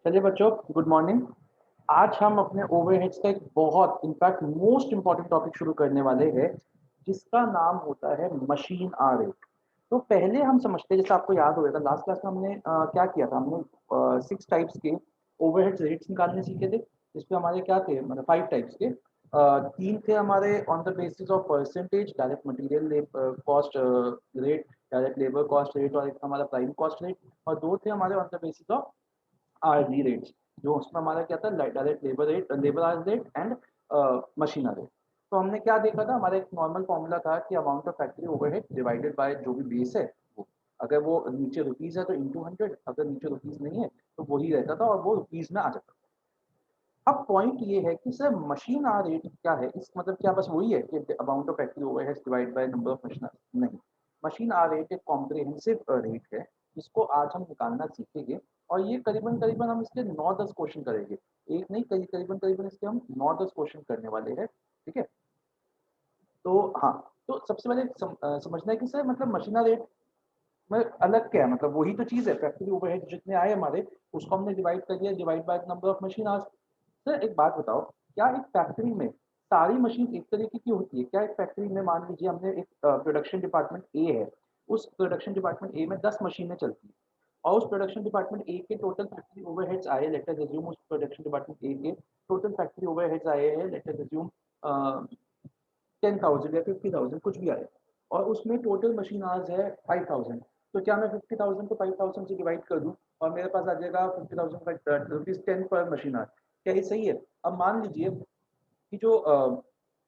चलिए बच्चों, good morning. आज हम अपने ओवरहेड्स का एक बहुत इनफैक्ट मोस्ट इम्पॉर्टेंट टॉपिक शुरू करने वाले हैं, जिसका नाम होता है मशीन आर रेट। तो पहले हम समझते हैं, जैसे आपको याद होगा लास्ट क्लास में हमने क्या किया था। हमने 6 टाइप्स के ओवरहेड्स रेट्स निकालने सीखे थे, जिसमें हमारे क्या थे, मतलब 5 टाइप्स के। 3 थे हमारे on the basis of percentage, direct material cost rate, direct labour cost rate, और एक हमारा प्राइम कॉस्ट रेट। और 2 थे हमारे on the basis of RD rates, जो उसमें हमारा क्या था, direct labour rate, labour hour rate and machine rate. तो हमने क्या देखा था, हमारा एक नॉर्मल फॉर्मूला था कि amount of factory overhead divided by जो भी बेस है वो, अगर वो नीचे रुपीज है तो इंटू 100, अगर नीचे रुपीज नहीं है तो वही रहता था और वो रुपीज में आ जाता था। अब पॉइंट ये है कि सर मशीन आर रेट क्या है, इस मतलब क्या बस वही है कि amount of factory overheads divide by number of machine? नहीं, मशीन आर रेट एक कॉम्प्रिहेंसिव रेट है, जिसको आज हम निकालना सीखेंगे। और ये करीबन करीबन हम इसके 9-10 क्वेश्चन करेंगे। एक नहीं, करीबन करीबन इसके हम 9-10 क्वेश्चन करने वाले हैं। ठीक है। तो हाँ, तो सबसे पहले समझना है कि सर मतलब मशीन आर रेट में अलग क्या है, मतलब वही तो चीज है, फैक्ट्री ओवरहेड जितने आए हमारे उसको हमने डिवाइड कर दिया, divide by number of machine. Sir एक बात बताओ, क्या एक फैक्ट्री में सारी मशीन एक तरीके की होती है? क्या एक फैक्ट्री में मान लीजिए हमने एक प्रोडक्शन डिपार्टमेंट ए है, उस प्रोडक्शन डिपार्टमेंट ए में 10 मशीनें चलती हैं, और उस प्रोडक्शन डिपार्टमेंट ए के टोटल फैक्ट्री ओवरहेड्स आए, लेट अस अज्यूम उस प्रोडक्शन डिपार्टमेंट ए के टोटल फैक्ट्री ओवरहेड्स आए हैं, लेट अस अज्यूम 10,000 या 50,000 कुछ भी आए, और उसमें टोटल मशीन आवर्स है 5,000। तो क्या मैं 50,000 को 5,000 से डिवाइड कर दूं और मेरे पास आ जाएगा 50,000 रुपीज 10 पर मशीन आवर? क्या ये सही है? अब मान लीजिए कि जो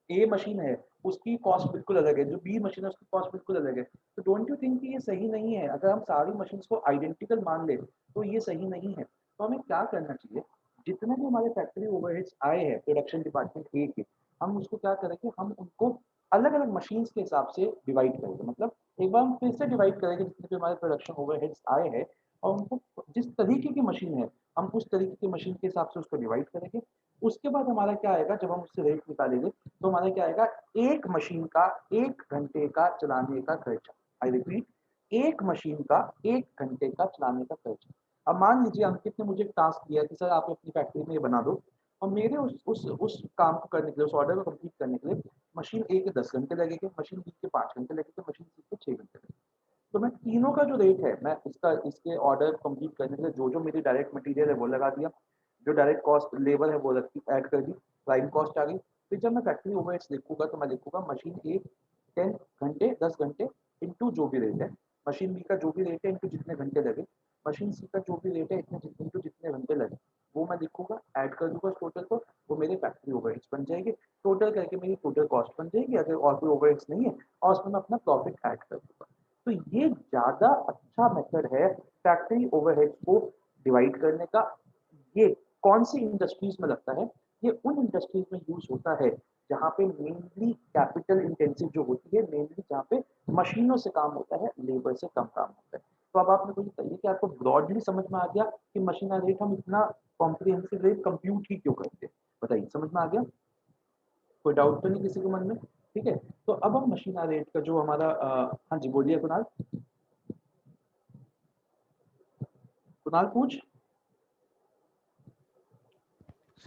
ए मशीन है उसकी कॉस्ट बिल्कुल अलग है, जो बी मशीन है उसकी कॉस्ट बिल्कुल अलग है। तो डोंट यू थिंक कि ये सही नहीं है? अगर हम सारी मशीन को आइडेंटिकल मान ले तो ये सही नहीं है। तो हमें क्या करना चाहिए, जितने भी हमारे फैक्ट्री ओवरहेड्स आए हैं प्रोडक्शन डिपार्टमेंट ए के, हम उसको क्या करेंगे, हम उनको अलग अलग मशीन्स के हिसाब से डिवाइड करेंगे। मतलब एक बार हम फिर से डिवाइड करेंगे जितने भी हमारे प्रोडक्शन ओवरहेड्स आए हैं, और उनको जिस तरीके की मशीन है हम उस तरीके की मशीन के हिसाब से उसको डिवाइड करेंगे। उसके बाद हमारा क्या आएगा, जब हम उससे रेट निकालेंगे तो हमारा क्या आएगा, एक मशीन का 1 घंटे का चलाने का खर्चा। आई रिपीट, एक मशीन का 1 घंटे का चलाने का खर्चा। अब मान लीजिए अंकित ने मुझे टास्क दिया कि सर आप अपनी फैक्ट्री में ये बना दो, और मेरे उस काम को करने के लिए, उस ऑर्डर को कंप्लीट करने के लिए मशीन ए के 10 घंटे लगेंगे, मशीन बी के 5 घंटे लगेंगे, मशीन सी के 6 घंटे लगेंगे। तो मैं तीनों का जो रेट है, मैं इसके ऑर्डर कंप्लीट करने के लिए जो जो मेरी डायरेक्ट मटेरियल है वो लगा दिया, जो डायरेक्ट कॉस्ट लेबर है वो ऐड कर दी, प्राइम कॉस्ट आ गई। फिर जब मैं फैक्ट्री ओवरहेड्स लिखूंगा तो मैं लिखूंगा मशीन ए 10 घंटे 10 घंटे इंटू जो भी रेट है, मशीन बी का जो भी रेट है इंटू जितने घंटे लगे, मशीन सी का जो भी रेट है इतने इंटू जितने घंटे लगे, वो मैं लिखूंगा, ऐड कर दूंगा टोटल को, वो मेरे फैक्ट्री ओवरहेड्स बन जाएगी। टोटल करके मेरी टोटल कॉस्ट बन जाएगी, अगर और कोई ओवरहेड्स नहीं है, और उसमें मैं अपना प्रॉफिट ऐड कर दूंगा। तो ये ज्यादा अच्छा मेथड है फैक्ट्री ओवरहेड्स को डिवाइड करने का। ये कौन सी इंडस्ट्रीज में लगता है? ये उन इंडस्ट्रीज में यूज होता है जहाँ पे मेनली कैपिटल इंटेंसिव जो होती है, मेनली जहाँ पे मशीनों से काम होता है, लेबर से कम काम होता है। तो अब आप मेरे को ये बताइए कि आपको ब्रॉडली समझ में आ गया कि मशीन रेट हम इतना कॉम्प्रिहेंसिव रेट कंप्यूट ही क्यों करते हैं? बताइए, समझ में आ गया? कोई डाउट तो नहीं किसी के मन में? ठीक है। तो अब हम मशीन रेट का जो हमारा हाँ जी बोलिए कुणाल। कुणाल पूछ।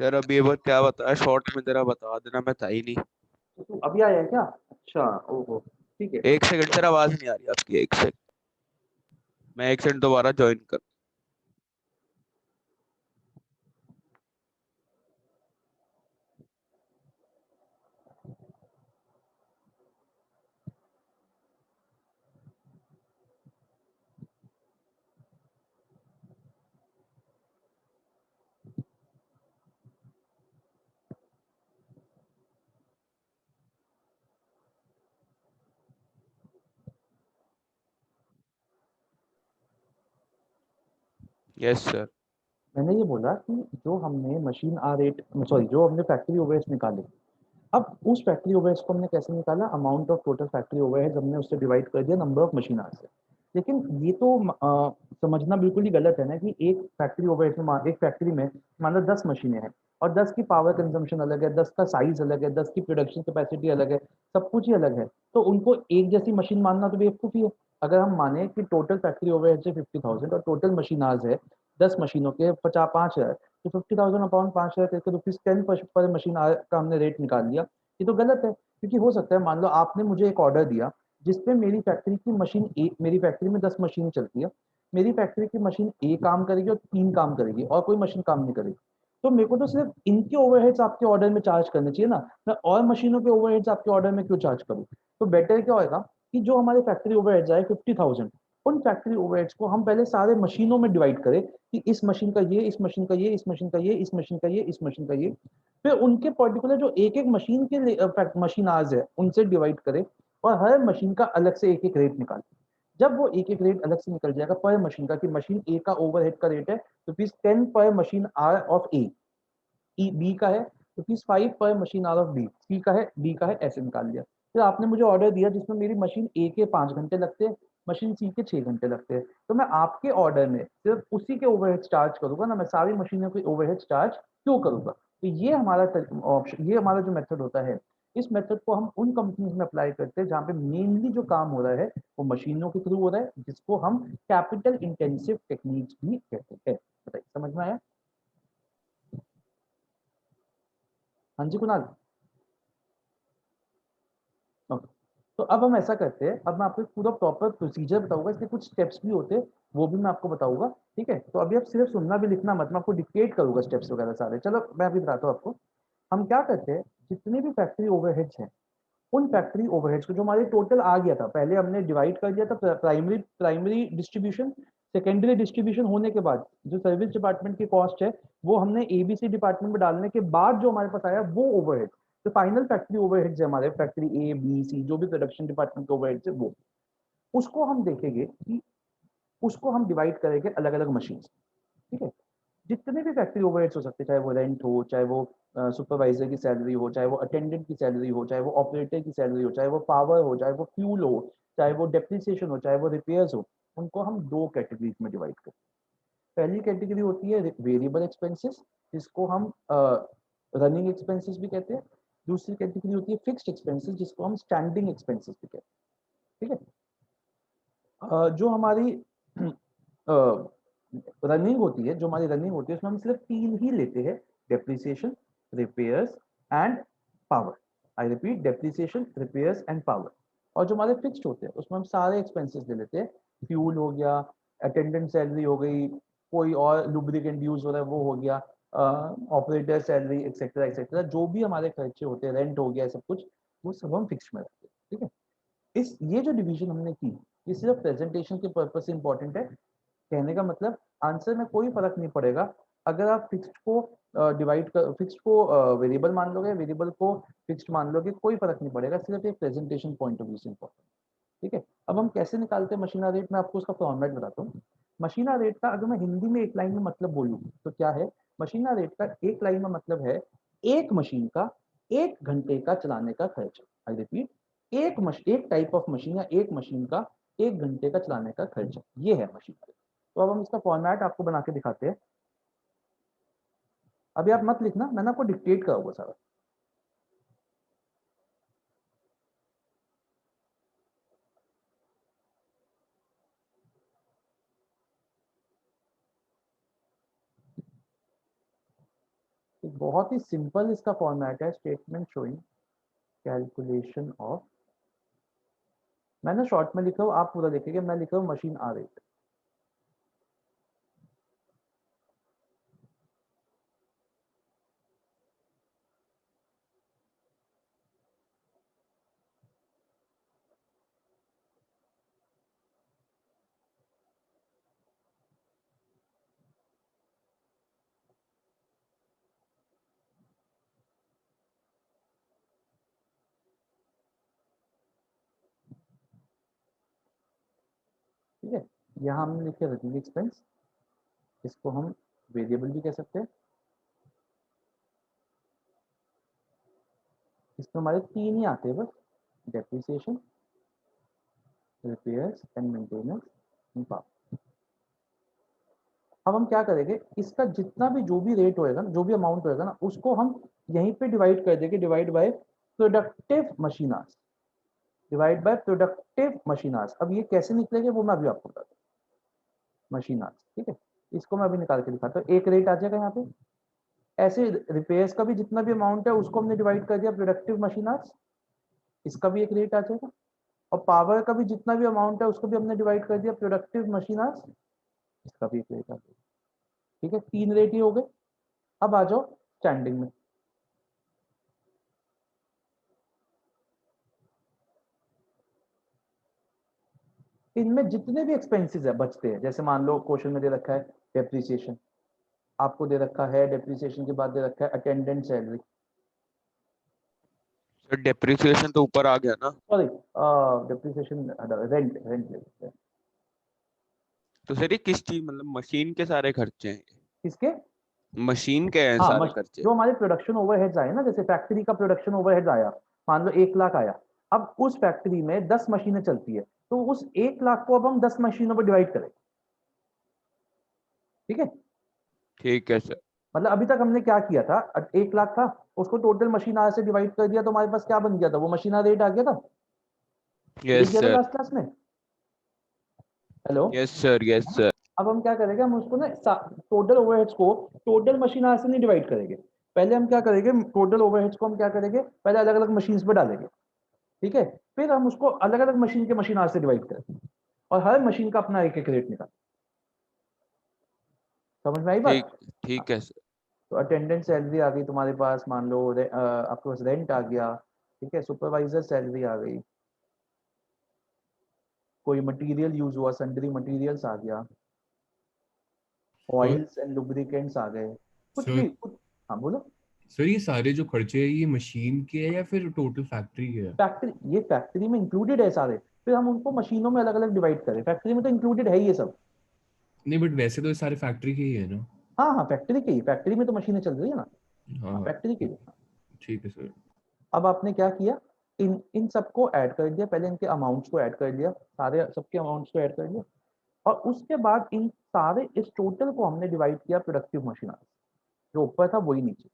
सर अभी ये बात क्या बताया, शॉर्ट में जरा बता देना, मैं था ही नहीं। तो तू अभी आया है क्या? अच्छा, ओहो, ठीक है। एक सेकंड सर, आवाज नहीं आ रही आपकी, एक सेकंड। मैं एक सेकंड दोबारा ज्वाइन कर। Yes sir. मैंने ये बोला कि जो हमने मशीन आर रेट, सॉरी, जो हमने फैक्ट्री ओवरहेड्स निकाले, अब उस फैक्ट्री ओवरहेड्स को हमने कैसे निकाला? Amount of total factory overheads हमने उससे डिवाइड कर दिया नंबर ऑफ मशीन आवर्स से। लेकिन ये तो समझना बिल्कुल ही गलत है ना कि एक फैक्ट्री ओवरहेड में, एक फैक्ट्री में मान लो 10 मशीनें हैं, और 10 की पावर कंजम्पशन अलग है, 10 का साइज अलग है, 10 की प्रोडक्शन कैपेसिटी अलग है, सब कुछ ही अलग है। तो उनको एक जैसी मशीन मानना तो बेवकूफ़ी है। अगर हम माने कि टोटल फैक्ट्री ओवरहेड है 50,000 और टोटल मशीन आवर्स है 10 मशीनों के 5,000, तो 50,000 अपॉन 5,000 करके ₹10 पर मशीन का हमने रेट निकाल लिया। ये तो गलत है, क्योंकि हो सकता है मान लो आपने मुझे एक ऑर्डर दिया जिसपे मेरी फैक्ट्री की मशीन मेरी फैक्ट्री में 10 मशीन चलती है, मेरी फैक्ट्री की मशीन ए काम करेगी और 3 काम करेगी और कोई मशीन काम नहीं करेगी। तो मेरे को तो सिर्फ इनके ओवरहेड्स आपके ऑर्डर में चार्ज करने चाहिए ना, मैं और मशीनों के ओवरहेड्स आपके ऑर्डर में क्यों चार्ज करूँ? तो बेटर क्या होगा कि जो हमारे फैक्ट्री ओवरहेड्स आए 50,000, उन फैक्ट्री ओवरहेड्स को हम पहले सारे मशीनों में डिवाइड करें कि इस मशीन का ये, इस मशीन का ये, इस मशीन का ये, इस मशीन का ये, इस मशीन का ये। फिर उनके पर्टिकुलर जो एक एक मशीन के मशीन आवर्स है उनसे डिवाइड करें और हर मशीन का अलग से एक एक रेट निकालें। जब वो एक एक रेट अलग से निकल जाएगा पर मशीन का कि मशीन ए का ओवरहेड का रेट है ₹10 पर machine hour of A, B का है ₹5 पर machine hour of B, C का है, डी का है, ऐसे निकाल लिया। फिर आपने मुझे ऑर्डर दिया जिसमें मेरी मशीन ए के 5 घंटे लगते हैं, मशीन सी के 6 घंटे लगते हैं, तो मैं आपके ऑर्डर में सिर्फ उसी के ओवरहेड चार्ज करूंगा ना, मैं सारी मशीनों के ओवरहेड चार्ज क्यों करूंगा? तो ये हमारा ऑप्शन, ये हमारा जो मेथड होता है, इस मेथड को हम उन कंपनीज में अप्लाई करते हैं जहाँ पे मेनली जो काम हो रहा है वो मशीनों के थ्रू हो रहा है, जिसको हम कैपिटल इंटेंसिव टेक्निक्स भी कहते हैं। बताइए, समझ में आया? हाँ जी कुणाल। ओके। तो अब हम ऐसा करते हैं, अब मैं आपको एक पूरा प्रॉपर प्रोसीजर बताऊंगा, इसके कुछ स्टेप्स भी होते हैं, वो भी मैं आपको बताऊंगा। ठीक है, तो अभी आप सिर्फ सुनना भी लिखना मत, मैं आपको डिक्टेट करूंगा स्टेप्स वगैरह सारे। चलो मैं अभी बताता हूँ आपको। हम क्या करते हैं, जितने भी फैक्ट्री ओवरहेड्स हैं, उन फैक्ट्री ओवरहेड्स को जो हमारे टोटल आ गया था, पहले हमने डिवाइड कर दिया था primary primary distribution, secondary distribution होने के बाद जो सर्विस डिपार्टमेंट की कॉस्ट है वो हमने एबीसी डिपार्टमेंट में डालने के बाद जो हमारे पास आया वो ओवरहेड, तो फाइनल फैक्ट्री ओवरहेड्स है हमारे, फैक्ट्री ए बी सी जो भी प्रोडक्शन डिपार्टमेंट के ओवरहेड्स है वो, उसको हम देखेंगे कि उसको हम डिवाइड करेंगे अलग अलग मशीन। ठीक है, जितने भी फैक्ट्री ओवरहेड्स हो सकते हैं, चाहे वो रेंट हो, चाहे वो सुपरवाइजर की सैलरी हो, चाहे वो अटेंडेंट की सैलरी हो, चाहे वो ऑपरेटर की सैलरी हो, चाहे वो पावर हो, चाहे वो फ्यूल हो, चाहे वो डेप्रिसिएशन हो, चाहे वो रिपेयर्स हो, उनको हम दो कैटेगरीज में डिवाइड करते हैं। पहली कैटेगरी होती है वेरिएबल एक्सपेंसेस, जिसको हम रनिंग एक्सपेंसेस भी कहते हैं। दूसरी कैटेगरी होती है फिक्स्ड एक्सपेंसेस, जिसको हम स्टैंडिंग एक्सपेंसेस भी कहते हैं। ठीक है, जो हमारी रनिंग होती है, जो हमारी रनिंग होती है उसमें हम सिर्फ तीन ही लेते हैं, depreciation, repairs and power. I repeat, depreciation, repairs and power. और जो हमारे फिक्स्ड होते हैं उसमें हम सारे एक्सपेंसेस ले लेते हैं, फ्यूल हो गया, अटेंडेंट सैलरी हो गई, कोई और लुब्रिकेंट यूज हो रहा है वो हो गया, ऑपरेटर सैलरी एक्सेट्रा एक्सेट्रा, जो भी हमारे खर्चे होते हैं, रेंट हो गया, सब कुछ, वो सब हम फिक्स में रखते हैं। ठीक है, इस ये जो डिवीजन हमने की, ये सिर्फ प्रेजेंटेशन के पर्पज से इंपॉर्टेंट है। कहने का मतलब आंसर में कोई फर्क नहीं पड़ेगा अगर आप फिक्स्ड को डिवाइड कर, फिक्स्ड को वेरिएबल मान लोगे, वेरिएबल को फिक्स्ड मान लोगे, कोई फर्क नहीं पड़ेगा, सिर्फ एक प्रेजेंटेशन पॉइंट ऑफ व्यू से इंपॉर्टेंट। ठीक है, अब हम कैसे निकालते हैं मशीना रेट, मैं आपको उसका फॉर्मेट बताता हूँ। मशीना रेट का अगर मैं हिंदी में एक लाइन में मतलब बोलूँ तो क्या है, मशीना रेट का एक लाइन में मतलब है एक मशीन का 1 घंटे का चलाने का खर्च। आई रिपीट, एक टाइप ऑफ मशीन या एक मशीन का 1 घंटे का चलाने का खर्च, ये है मशीन रेट। तो अब हम इसका फॉर्मेट आपको बना के दिखाते हैं। अभी आप मत लिखना, मैंने आपको डिक्टेट करा हुआ सारा। तो बहुत ही सिंपल इसका फॉर्मेट है, स्टेटमेंट शोइंग कैलकुलेशन ऑफ, मैंने शॉर्ट में लिखा हूँ, आप पूरा लिखेंगे, मैं लिखा हूँ मशीन आ रेट। ठीक है, यहाँ हमने लिखे रनिंग एक्सपेंस, इसको हम वेरिएबल भी कह सकते हैं। इसमें हमारे तीन ही आते हैं बस, depreciation, repairs and maintenance and power. अब हम क्या करेंगे, इसका जितना भी जो भी रेट होएगा ना, जो भी अमाउंट होएगा ना, उसको हम यहीं पे डिवाइड कर देंगे, divide by productive machine hours, divide by productive machine hours. अब ये कैसे निकलेंगे वो मैं अभी आपको बताता हूँ, मशीन आवर्स। ठीक है, इसको मैं अभी निकाल के दिखाता हूँ। एक रेट आ जाएगा यहाँ पे। ऐसे रिपेयर्स का भी जितना भी अमाउंट है उसको हमने डिवाइड कर दिया प्रोडक्टिव मशीन आवर्स, इसका भी एक रेट आ जाएगा। और पावर का भी जितना भी अमाउंट है उसको भी हमने डिवाइड कर दिया प्रोडक्टिव मशीन आवर्स, इसका भी एक रेट आ जाएगा। ठीक है, 3 रेट ही हो गए। अब आ जाओ स्टैंडिंग में। इनमें जितने भी एक्सपेंसेस है बचते हैं, जैसे मान लो क्वेश्चन में दे रखा है डेप्रिसिएशन, आपको दे रखा है डेप्रिसिएशन के बाद दे रखा है अटेंडेंट सैलरी, सर डेप्रिसिएशन तो ऊपर आ गया ना। सॉरी डेप्रिसिएशन रेंट रेंट तो सर ये किस चीज मतलब मशीन के सारे खर्चे हैं? किसके? मशीन के हैं हाँ सारे खर्चे? जो हमारे प्रोडक्शन ओवरहेड्स आए ना, जैसे फैक्ट्री का प्रोडक्शन ओवरहेड्स आया, मान लो 1 लाख आया। अब उस फैक्ट्री में 10 मशीनें चलती है, तो उस 1 लाख को अब हम 10 मशीनों पर डिवाइड करें। ठीक है, ठीक है सर। मतलब अभी तक हमने क्या किया था, 1 लाख था, उसको टोटल मशीन आवर से डिवाइड कर दिया, तो हमारे पास क्या बन गया था, वो मशीन आवर रेट आ गया था। लिख यस गया था सर। लास्ट क्लास में। Hello. Yes sir. Yes sir. अब हम क्या करेंगे, हम उसको ना टोटल ओवरहेड्स को टोटल मशीन आवर से नहीं डिवाइड करेंगे। पहले हम क्या करेंगे, टोटल ओवरहेड्स को हम क्या करेंगे, पहले अलग अलग मशीन पे डालेंगे। ठीक है, फिर हम उसको अलग अलग मशीन के मशीन आवर से डिवाइड करेंगे, और हर मशीन का अपना एक एक रेट निकाल। समझ में आई बात? ठीक ठीक है सर। तो अटेंडेंट सैलरी आ गई तुम्हारे पास, मान लो आपके पास रेंट आ गया। ठीक है, सुपरवाइजर सैलरी आ गई, कोई मटेरियल यूज हुआ, सन्ड्री मटेरियल्स आ गया, सर ऑयल्स एंड लुब्रिकेंट्स आ गए, कुछ सर भी कुछ। हाँ बोलो। सर ये सारे जो खर्चे हैं ये मशीन के हैं या फिर टोटल फैक्ट्री के है? फैक्ट्री, ये फैक्ट्री में इंक्लूडेड है सारे, फिर हम उनको मशीनों में अलग अलग डिवाइड करें, फैक्ट्री में तो इंक्लूडेड है ये सब। नहीं बट वैसे तो ये सारे फैक्ट्री के ही है ना। हाँ हाँ, फैक्ट्री की, फैक्ट्री में तो मशीनें चल रही है ना। हाँ, हाँ फैक्ट्री की। ठीक है सर। अब आपने क्या किया, इन इन सबको ऐड कर दिया, पहले इनके अमाउंट्स को ऐड कर दिया, सारे सबके अमाउंट्स को ऐड कर दिया, और उसके बाद इन सारे इस टोटल को हमने डिवाइड किया प्रोडक्टिव मशीन आवर्स, जो ऊपर था वही नीचे।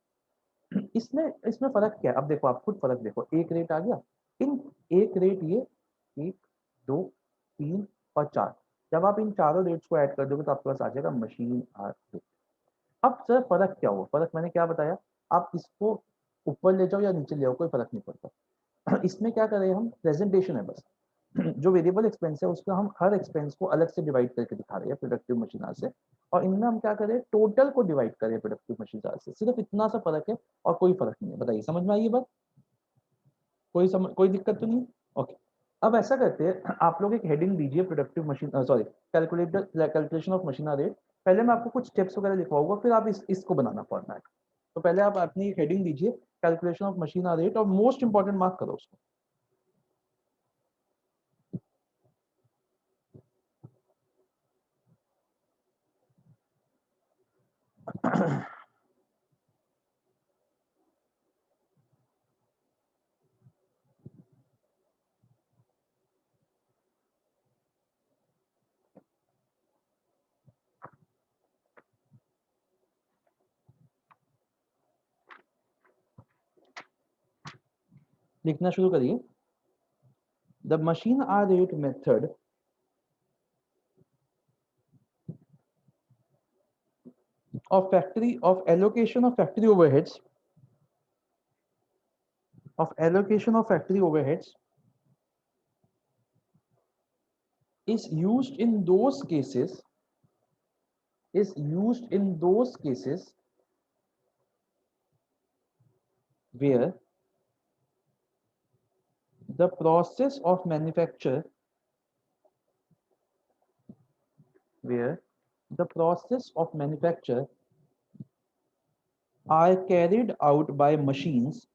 इसमें इसमें फर्क क्या है, अब देखो, आप खुद फर्क देखो, एक रेट आ गया, इन एक रेट ये, 1 2 3 और 4, जब आप इन चारों रेट्स को ऐड कर दोगे तो आपके पास आ जाएगा मशीन आर रेट। अब सर फर्क क्या हुआ, फर्क मैंने क्या बताया, आप इसको ऊपर ले जाओ या नीचे ले आओ कोई फर्क नहीं पड़ता। इसमें क्या करें हम, प्रेजेंटेशन है बस। जो वेरिएबल एक्सपेंस है उसका हम हर एक्सपेंस को अलग से डिवाइड करके दिखा रहे हैं प्रोडक्टिव मशीन से, और इनमें हम क्या करें, टोटल को डिवाइड करें प्रोडक्टिव मशीन से, सिर्फ इतना सा फर्क है और कोई फर्क नहीं है। बताइए, समझ में आई ये बात? कोई दिक्कत तो नहीं? ओके। अब ऐसा करते हैं, आप लोग एक हेडिंग दीजिए productive machine, sorry, calculation of machine rate. पहले मैं आपको कुछ स्टेप्स वगैरह लिखवाऊंगा, फिर आप इसको बनाना फॉर्मेट। तो पहले आप अपनी एक हेडिंग दीजिए कैलकुलेशन ऑफ मशीन रेट, और मोस्ट इंपॉर्टेंट मार्क करो उसको। लिखना शुरू करिए। The machine hour rate method of allocation of factory overheads is used in those cases where the process of manufacture are carried out by machines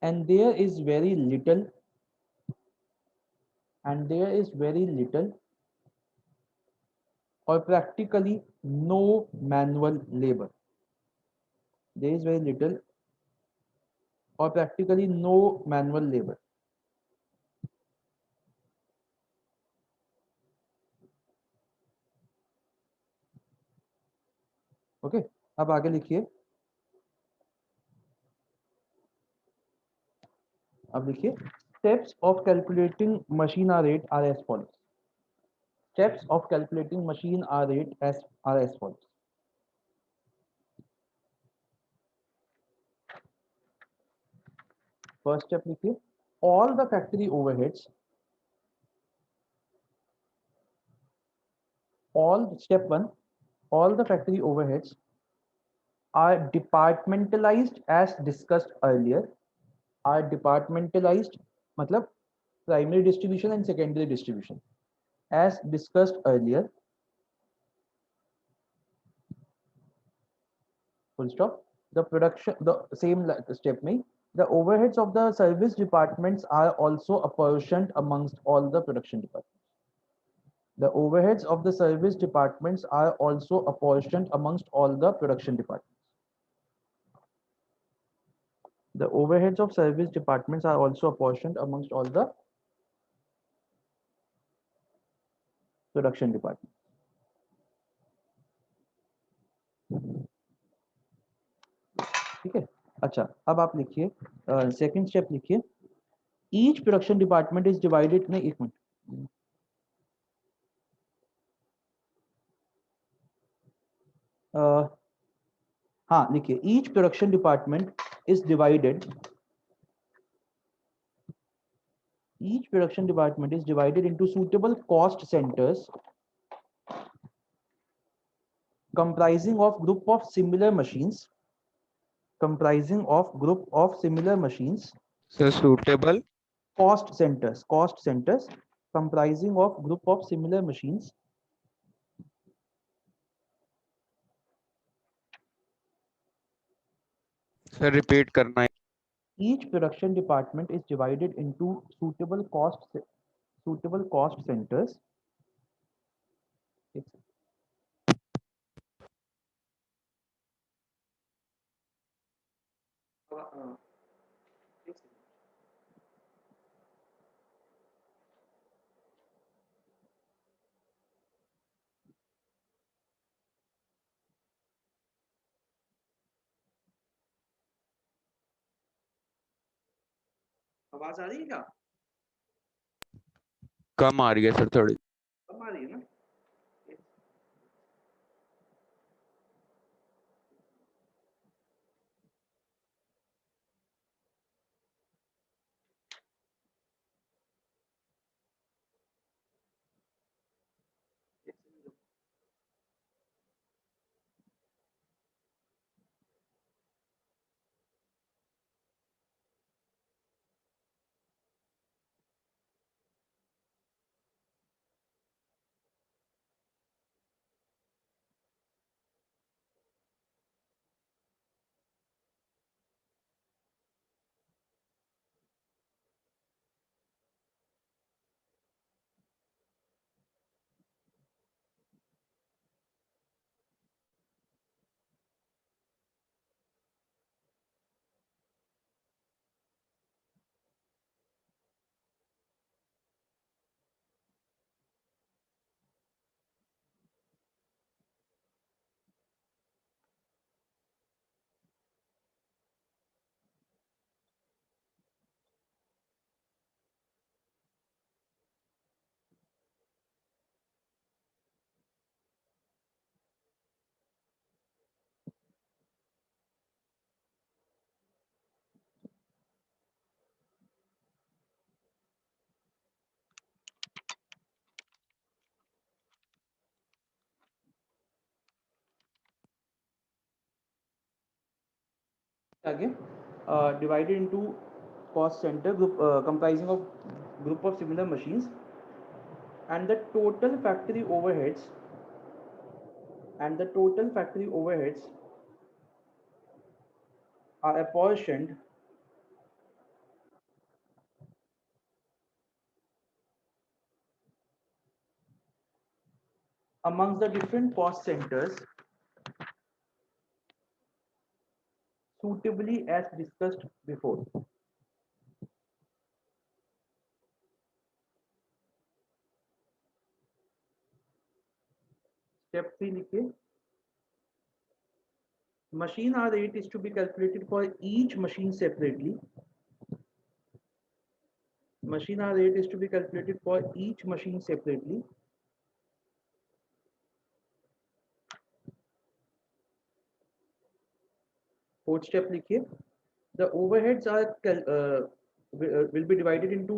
and there is very little or practically no manual labor. There is very little or practically no manual labor. Okay, अब आगे लिखिए। अब लिखिए Steps of calculating machine R rate are as follows. Steps of calculating machine R rate are as follows. First step लिखिए, all the factory overheads, step 1, all the factory overheads are departmentalized as discussed earlier. Are departmentalized मतलब primary distribution and secondary distribution as discussed earlier. Full stop. The production, the same step में, the overheads of the service departments are also apportioned amongst all the production departments. The overheads of the service departments are also apportioned amongst all the production departments. The overheads of service departments are also apportioned amongst all the production departments. ठीक है, अच्छा अब आप लिखिए second step लिखिए, each production department is divided, नहीं एक minute, हाँ लिखिए, each production department is divided, each production department is divided into suitable cost centers comprising of group of similar machines, So suitable. cost centers comprising of group of similar machines Sir repeat करना है. each production department is divided into suitable cost centers. आवाज आ रही है क्या? कम आ रही है sir थोड़ी. कम आ रही है ना? Again, divided into cost center group comprising of group of similar machines, and the total factory overheads are apportioned amongst the different cost centers suitably as discussed before. Step 3 लिखिए, machine R rate is to be calculated for each machine separately. machine hour rate is to be calculated for each machine separately. Fourth step लिखिए. The overheads will be divided into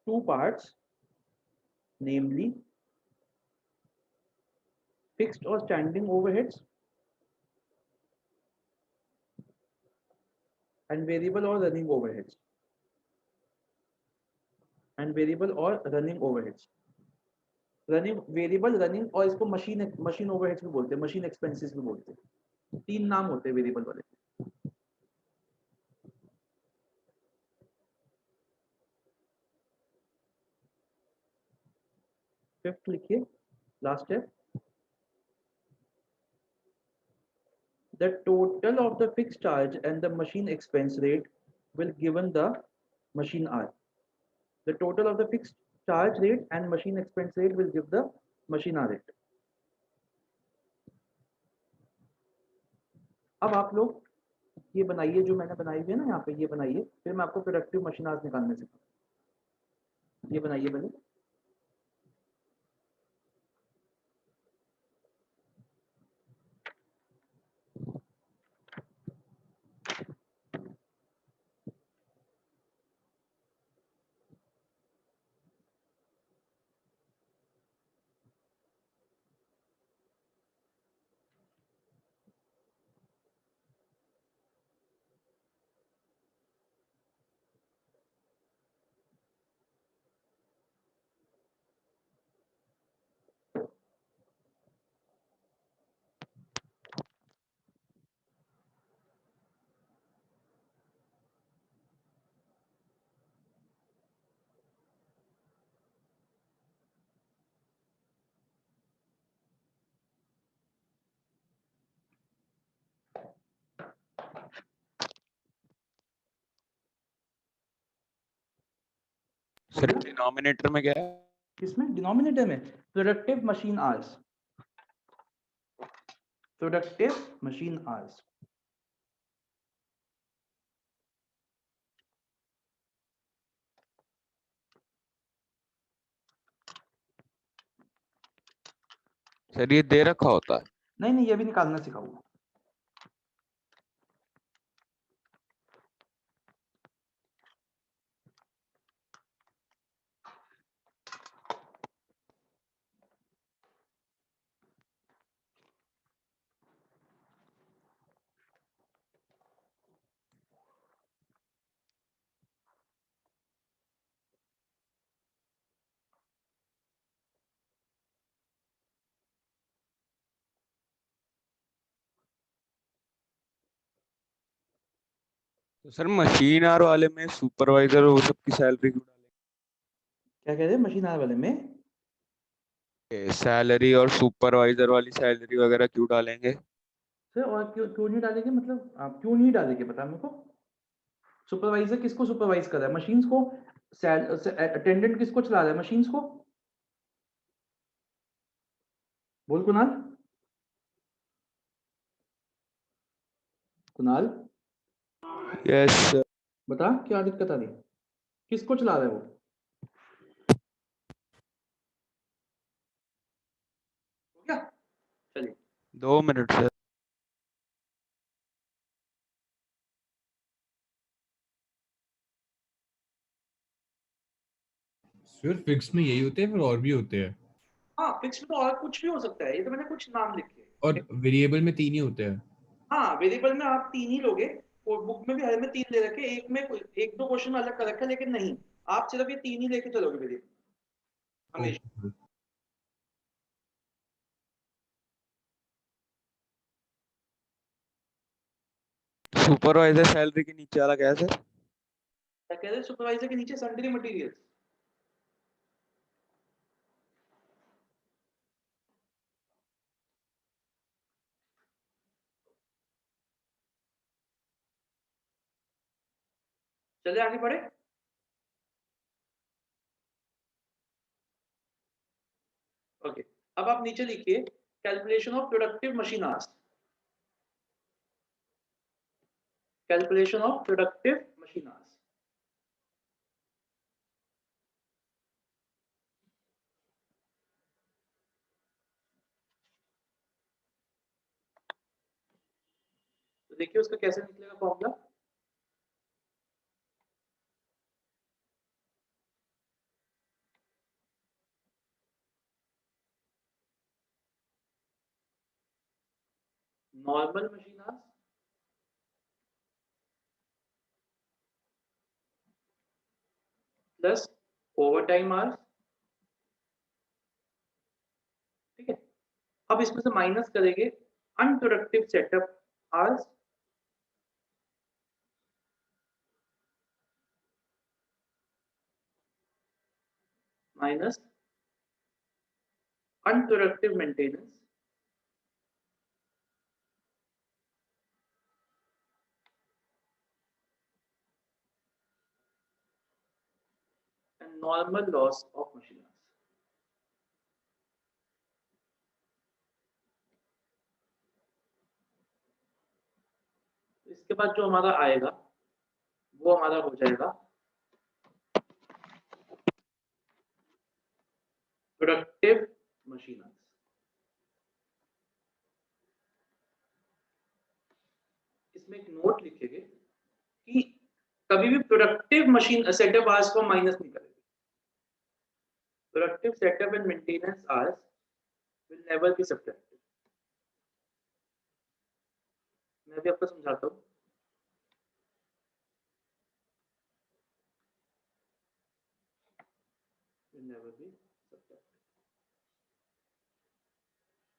two parts, namely fixed or standing overheads and variable or running overheads. Running variable running और इसको machine overheads भी बोलते हैं, machine expenses भी बोलते हैं. तीन नाम होते हैं वेरिएबल वाले. फिफ्थ लिखिए, लास्ट है. The total of the fixed charge and the machine expense rate will given the machine hour. The total of the fixed charge rate and machine expense rate will give the machine hour rate. अब आप लोग ये बनाइए जो मैंने बनाई हुई है ना यहाँ पे, ये बनाइए, फिर मैं आपको प्रोडक्टिव मशीन आवर्स निकालने सिखाऊंगा. ये बनाइए पहले. सर डिनोमिनेटर में क्या है? किसमें? डिनोमिनेटर में productive machine hours. Productive machine hours. Sir ये दे रखा होता है? नहीं नहीं, ये भी निकालना सिखाऊंगा. तो सर मशीन आवर वाले में सुपरवाइजर वो सब की सैलरी क्यों डालेंगे? क्या कह रहे हैं? मशीन आवर वाले में सैलरी और सुपरवाइजर वाली सैलरी वगैरह क्यों डालेंगे? सर, और क्यों क्यों नहीं डालेंगे? मतलब आप क्यों नहीं डालेंगे पता मेरे को. सुपरवाइजर किसको सुपरवाइज कर रहा है? मशीन्स को. अटेंडेंट किसको चला रहा है? मशीन्स को. बोल कुणाल. Kunal yes sir. बता, क्या दिक्कत आ रही है? किसको चला रहा है वो? हो गया? चलिए. 2 मिनट सर. सिर्फ फिक्स में यही होते हैं फिर और भी होते हैं? हाँ, फिक्स में तो और कुछ भी हो सकता है. ये तो मैंने कुछ नाम लिखे. और वेरिएबल में 3 ही होते हैं? हाँ, वेरिएबल में आप 3 ही लोगे. और बुक में भी हर में 3 ले रखे, एक में एक दो क्वेश्चन अलग कर रखा है, लेकिन नहीं, आप सिर्फ ये 3 ही लेके चलोगे वेरिएबल हमेशा. ओके. सुपरवाइजर सैलरी के नीचे वाला क्या है सर? क्या कह रहे हैं? सुपरवाइजर के नीचे सन्ड्री मटेरियल्स. चले आगे बढ़े. ओके. अब आप नीचे लिखिए calculation of productive machine hours. Calculation of productive machine hours. तो देखिए उसका कैसे निकलेगा formula. Normal machine hours plus over time hours, ठीक है। अब इसमें से माइनस करेंगे unproductive setup hours minus unproductive maintenance and normal loss of machine hours. इसके बाद जो हमारा आएगा वो हमारा हो जाएगा प्रोडक्टिव मशीन आवर्स। इसमें एक नोट लिखेंगे कि कभी भी प्रोडक्टिव मशीन सेटअप आवर्स को माइनस नहीं करेंगे। Productive setup and maintenance hours will never be subtracted. मैं भी आपको समझाता हूँ। will never be subtracted।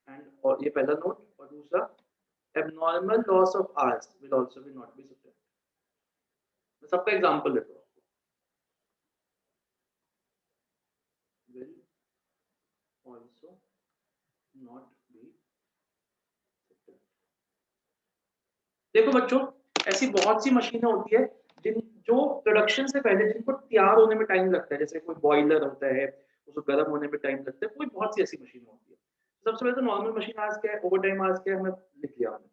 And और ये पहला नोट, और दूसरा abnormal loss of hours will also be not be subtracted। मैं सबका एग्जांपल देता हूँ। will also not be subtracted। देखो बच्चों, ऐसी बहुत सी मशीनें होती है जिन जो प्रोडक्शन से पहले जिनको तैयार होने में टाइम लगता है, जैसे कोई बॉयलर होता है उसको गर्म होने में टाइम लगता है, कोई बहुत सी ऐसी मशीन होती है। सबसे पहले तो नॉर्मल मशीन आज क्या है, ओवर टाइम आज क्या है, हमें लिख लिया हमने।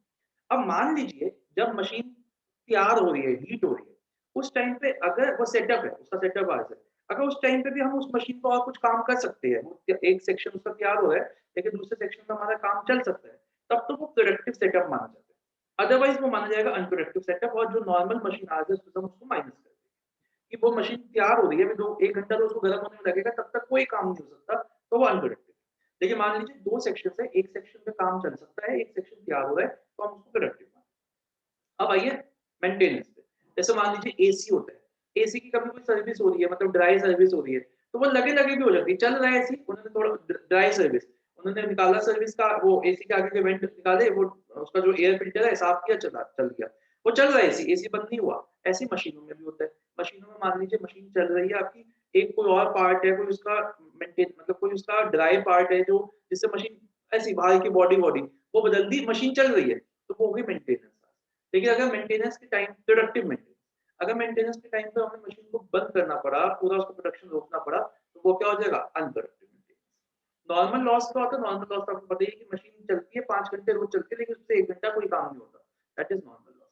अब मान लीजिए जब मशीन तैयार हो रही है, हीट हो रही है, उस टाइम पे अगर वो सेटअप है, उसका सेटअप आज है, अगर उस टाइम पे भी हम उस मशीन को और कुछ काम कर सकते हैं, एक सेक्शन उसका तैयार हो रहा है लेकिन दूसरे सेक्शन में हमारा काम चल सकता है, तब तो वो प्रोडक्टिव सेटअप माना जाता है। अदरवाइज वो माना जाएगा अनप्रोडक्टिव सेटअप, और जो नॉर्मल मशीन आज है हम उसको माइनस कर देंगे कि वो मशीन तैयार हो रही है, अभी 1 घंटा तो उसको गर्म होने में लगेगा, तब तक कोई काम नहीं हो सकता, तो वो अनप्रोडक्टिव। लेकिन मान लीजिए 2 सेक्शन है, एक सेक्शन में काम चल सकता है, एक सेक्शन तैयार हो रहा है, तो हम उसको प्रोडक्टिव मानेंगे। अब आइए मेंटेनेंस पे। जैसे मान लीजिए एसी होता है, एसी की कभी कोई सर्विस हो रही है, मतलब ड्राई सर्विस हो रही है, तो वो लगे लगे भी हो जाती है। चल रहा है एसी, उन्होंने थोड़ा ड्राई सर्विस, उन्होंने निकाला सर्विस का, वो एसी के आगे के वेंट निकाले, वो उसका जो एयर फिल्टर है साफ किया, चला चल गया, वो चल रहा है एसी, एसी बंद नहीं हुआ। ऐसी मशीनों में भी होता है। मशीनों में मान लीजिए मशीन चल रही है आपकी, एक कोई और पार्ट है, कोई उसका मेंटेन मतलब कोई उसका ड्राई पार्ट है जो जिससे मशीन ऐसी बाहर की बॉडी बॉडी वो बदल दी, मशीन चल रही है, तो वो होगी मेंटेनेंस। लेकिन अगर मेंटेनेंस के टाइम प्रोडक्टिव मेंटेनेंस, अगर मेंटेनेंस के टाइम पे हमें मशीन को बंद करना पड़ा, पूरा उसका प्रोडक्शन रोकना पड़ा, तो वो क्या हो जाएगा, अनप्रोडक्टिव मेंटेनेंस। नॉर्मल लॉस क्या होता है, नॉर्मल लॉस आपको पता ही है कि मशीन चलती है 5 घंटे रोज चलती है, लेकिन उससे 1 घंटा कोई काम नहीं होता, that is normal loss.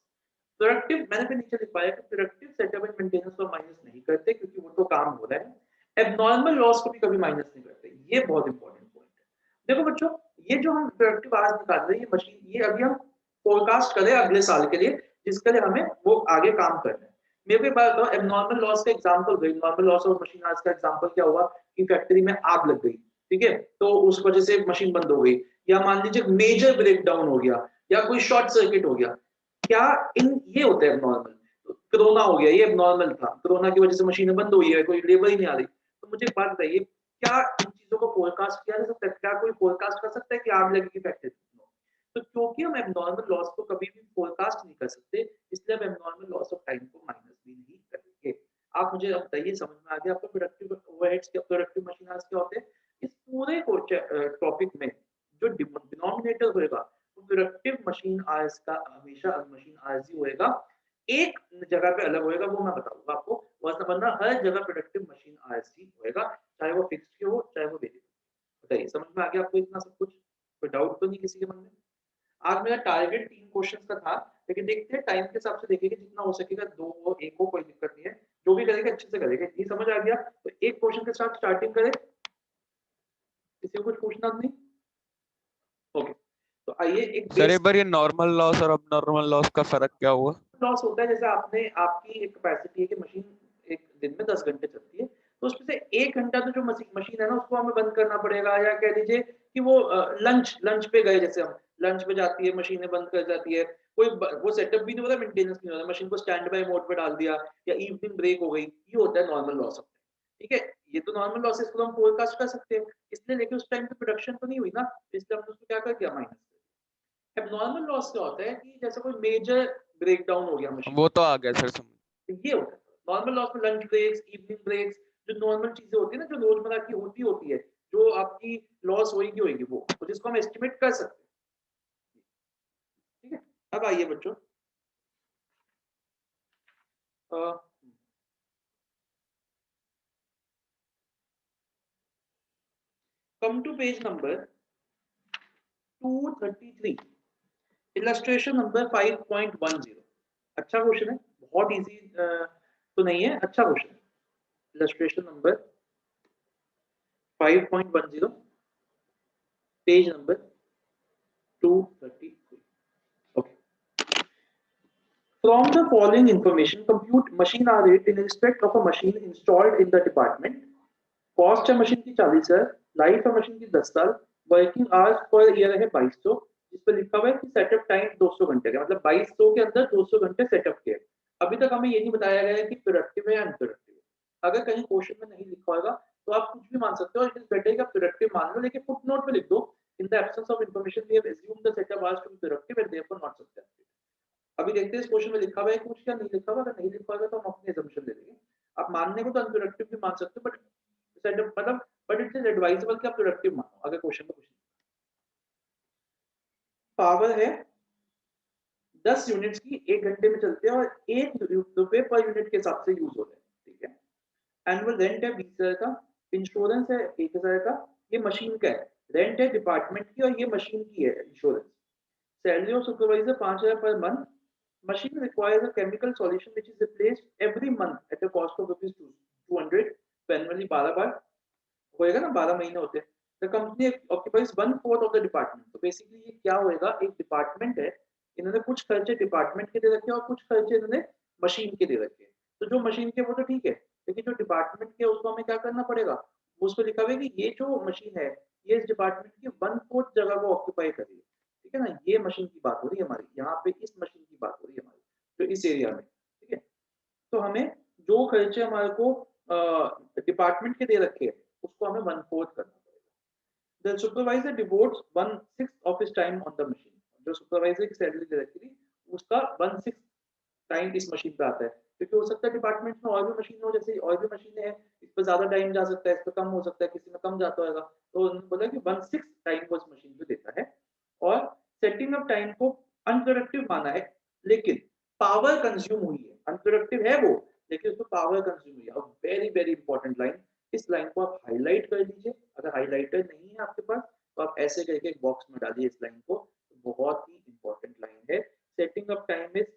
Productive मैंने भी नीचे लिख पाया कि प्रोडक्टिव सेटअप एंड मेंटेनेंस को माइनस नहीं करते क्योंकि वो तो काम हो रहा है। एबनॉर्मल लॉस को भी कभी माइनस नहीं करते, ये बहुत इंपॉर्टेंट पॉइंट है। देखो बच्चों, ये जो हम प्रोडक्टिव आवर्स निकाल रहे हैं, ये मशीन, ये अभी हम फोरकास्ट करें अगले साल के लिए, जिसके लिए हमें वो आगे काम करना है। मेरे को एक बात बताओ, एबनॉर्मल लॉस का एग्जांपल दो, normal loss of machine hours का एग्जांपल क्या हुआ कि फैक्ट्री में आग लग गई, ठीक है, तो उस वजह से मशीन बंद हो गई, या मान लीजिए मेजर ब्रेकडाउन हो गया, या कोई शॉर्ट सर्किट हो गया, क्या इन ये होता है एबनॉर्मल। कोरोना हो गया, ये एबनॉर्मल था, कोरोना की वजह से मशीनें बंद हुई है, कोई लेबर ही नहीं आ रही। तो मुझे एक बात बताइए, क्या इन चीजों को फोरकास्ट किया जा सकता है? क्या कोई फोरकास्ट कर सकता है कि आग लगेगी फैक्ट्री? तो क्योंकि हम एबनॉर्मल लॉस को कभी भी फोरकास्ट नहीं कर सकते, इसलिए हम एबनॉर्मल लॉस ऑफ टाइम को माइनस भी नहीं करेंगे। आप मुझे अब बताइए, समझ में आ गया आपको प्रोडक्टिव ओवरहेड्स क्या, प्रोडक्टिव मशीन आवर्स क्या होते हैं? इस पूरे टॉपिक में जो डिनोमिनेटर होगा वो प्रोडक्टिव मशीन आवर्स का हमेशा मशीन आवर्स ही होएगा। एक जगह पे अलग होएगा, वो मैं बताऊंगा आपको, वरना हर जगह प्रोडक्टिव मशीन आवर्स ही होएगा, चाहे वो फिक्स्ड हो चाहे वो वेरिएबल। बताइए, समझ में आ गया आपको इतना सब कुछ? कोई डाउट तो नहीं किसी के मन में? आज मेरा टारगेट 3 क्वेश्चंस का था, लेकिन लेकिन देखते हैं टाइम के हिसाब से देखेंगे जितना हो सकेगा, 2 1 हो कोई दिक्कत नहीं है, जो भी करेगा अच्छे से करेगा। ये समझ आ गया? तो एक क्वेश्चन के साथ स्टार्टिंग करें, किसी को कुछ पूछना नहीं? ओके, तो आइए एक सर बेस एक बार ये नॉर्मल लॉस और अबनॉर्मल लॉस का फर्क क्या हुआ? लॉस होता है, जैसे आपने आपकी एक कैपेसिटी है कि मशीन एक दिन में 10 घंटे चलती है, तो उसमें से 1 घंटा तो जो मशीन है ना उसको हमें बंद करना पड़ेगा, या कह लीजिए कि वो लंच लंच पे गए, जैसे हम लंच पे जाती है मशीनें बंद कर जाती है, कोई वो सेटअप भी नहीं होता, मेंटेनेंस नहीं होता, मशीन को स्टैंड बाय मोड पे डाल दिया या इवनिंग ब्रेक हो गई, ये होता है नॉर्मल लॉस। ठीक है, ये तो नॉर्मल लॉसेस को हम फोरकास्ट कर सकते हैं, इसलिए, लेकिन उस टाइम पे प्रोडक्शन तो नहीं हुई ना, इसलिए हमने उसको क्या कर दिया, माइनस। एबनॉर्मल लॉस क्या होता है कि जैसे कोई मेजर ब्रेकडाउन हो गया मशीन, वो तो आ गया सर समझ। तो ये होता है नॉर्मल लॉस में। लंच ब्रेक्स, इवनिंग ब्रेक्स, जो नॉर्मल चीजें होती है ना, जो रोजमर्रा की होती होती है, जो आपकी लॉस होगी होगी, वो तो जिसको हम एस्टिमेट कर सकते हैं। ठीक है, अब आइए बच्चों, come to page number 233, illustration number 5.10। अच्छा क्वेश्चन है, बहुत इजी तो नहीं है, अच्छा क्वेश्चन है। Illustration number 5.10, page number 233। Okay. From the following information, compute machine hour rate in respect of a machine installed in the department. Cost है machine की 40,000, लाइफ है मशीन की 10 साल, वर्किंग आवर्स पर ईयर है 2200, जिस पर लिखा हुआ है कि सेटअप टाइम 200 घंटे का, मतलब 2200 के अंदर 200 घंटे सेटअप के। अभी तक हमें ये नहीं बताया गया है कि प्रोडक्टिव है या अनप्रोडक्टिव है। अगर कहीं क्वेश्चन में नहीं लिखा होगा तो आप कुछ भी मान सकते हो, इट इज बेटर कि आप प्रोडक्टिव मान लो, लेकिन फुट नोट में लिख दो, in the absence of information we have assumed the setup hours to be productive and therefore not substantive। अभी देखते हैं इस क्वेश्चन में लिखा हुआ है कुछ क्या नहीं लिखा हुआ, अगर नहीं लिखा होगा तो हम अपने assumption ले लेंगे। आप मानने को तो अनप्रोडक्टिव भी मान सकते हो, बट सेटअप मतलब, बट इट इज एडवाइजेबल कि आप प्रोडक्टिव मानो अगर क्वेश्चन में कुछ नहीं। पावर है 10 यूनिट्स की, 1 घंटे में चलते हैं और 1 रुपए पर यूनिट के हिसाब से यूज होते हैं। ठीक है, एनुअल रेंट है 20,000 का, इंश्योरेंस है 1,000 का, ये मशीन का है, रेंट है डिपार्टमेंट की और ये मशीन की है insurance. Salary of supervisor 5,000 per month. Machine requires a chemical solution which is replaced every month at a cost of rupees 200, manually 12 बार होएगा ना, 12 महीने होते हैं। The company occupies 1/4 of the department. तो बेसिकली ये क्या होएगा, एक डिपार्टमेंट है, इन्होंने कुछ खर्चे डिपार्टमेंट के दे रखे हैं और कुछ खर्चे इन्होंने मशीन के दे रखे हैं। तो जो मशीन के वो तो ठीक है, लेकिन जो डिपार्टमेंट के उसको हमें क्या करना पड़ेगा, उस पर लिखा हुआ है कि ये जो मशीन है ये इस डिपार्टमेंट की 1/4 जगह को ऑक्यूपाई कर रही है। ठीक है ना, ये मशीन की बात हो रही है हमारी, यहाँ पे इस मशीन की बात हो रही है हमारी, तो इस एरिया में। ठीक है, तो हमें जो खर्चे हमारे को डिपार्टमेंट के दे रखे हैं उसको हमें 1/4 करना पड़ेगा। The supervisor devotees 1/6 of his time on the machine. जो सुपरवाइजर की सैलरी दे रखी थी उसका 1/6 टाइम इस मशीन पे आता है, क्योंकि हो सकता है डिपार्टमेंट में और भी मशीन हो, जैसे और भी मशीनें हैं, इस पर ज्यादा टाइम जा सकता है, इस पर कम हो सकता है, किसी में कम जाता होगा, तो उन्होंने बोला कि 1/6 टाइम वो इस मशीन पे देता है। और सेटिंग अप टाइम को अनप्रोडक्टिव माना है, लेकिन पावर कंज्यूम हुई है, अनप्रोडक्टिव है वो, लेकिन उसको पावर कंज्यूम हुई है। और वेरी वेरी इंपॉर्टेंट लाइन, इस लाइन को आप हाईलाइट कर लीजिए, अगर हाईलाइटर नहीं है आपके पास तो आप ऐसे करके एक बॉक्स में डालिए इस लाइन को, बहुत ही इंपॉर्टेंट लाइन है। Setting up time is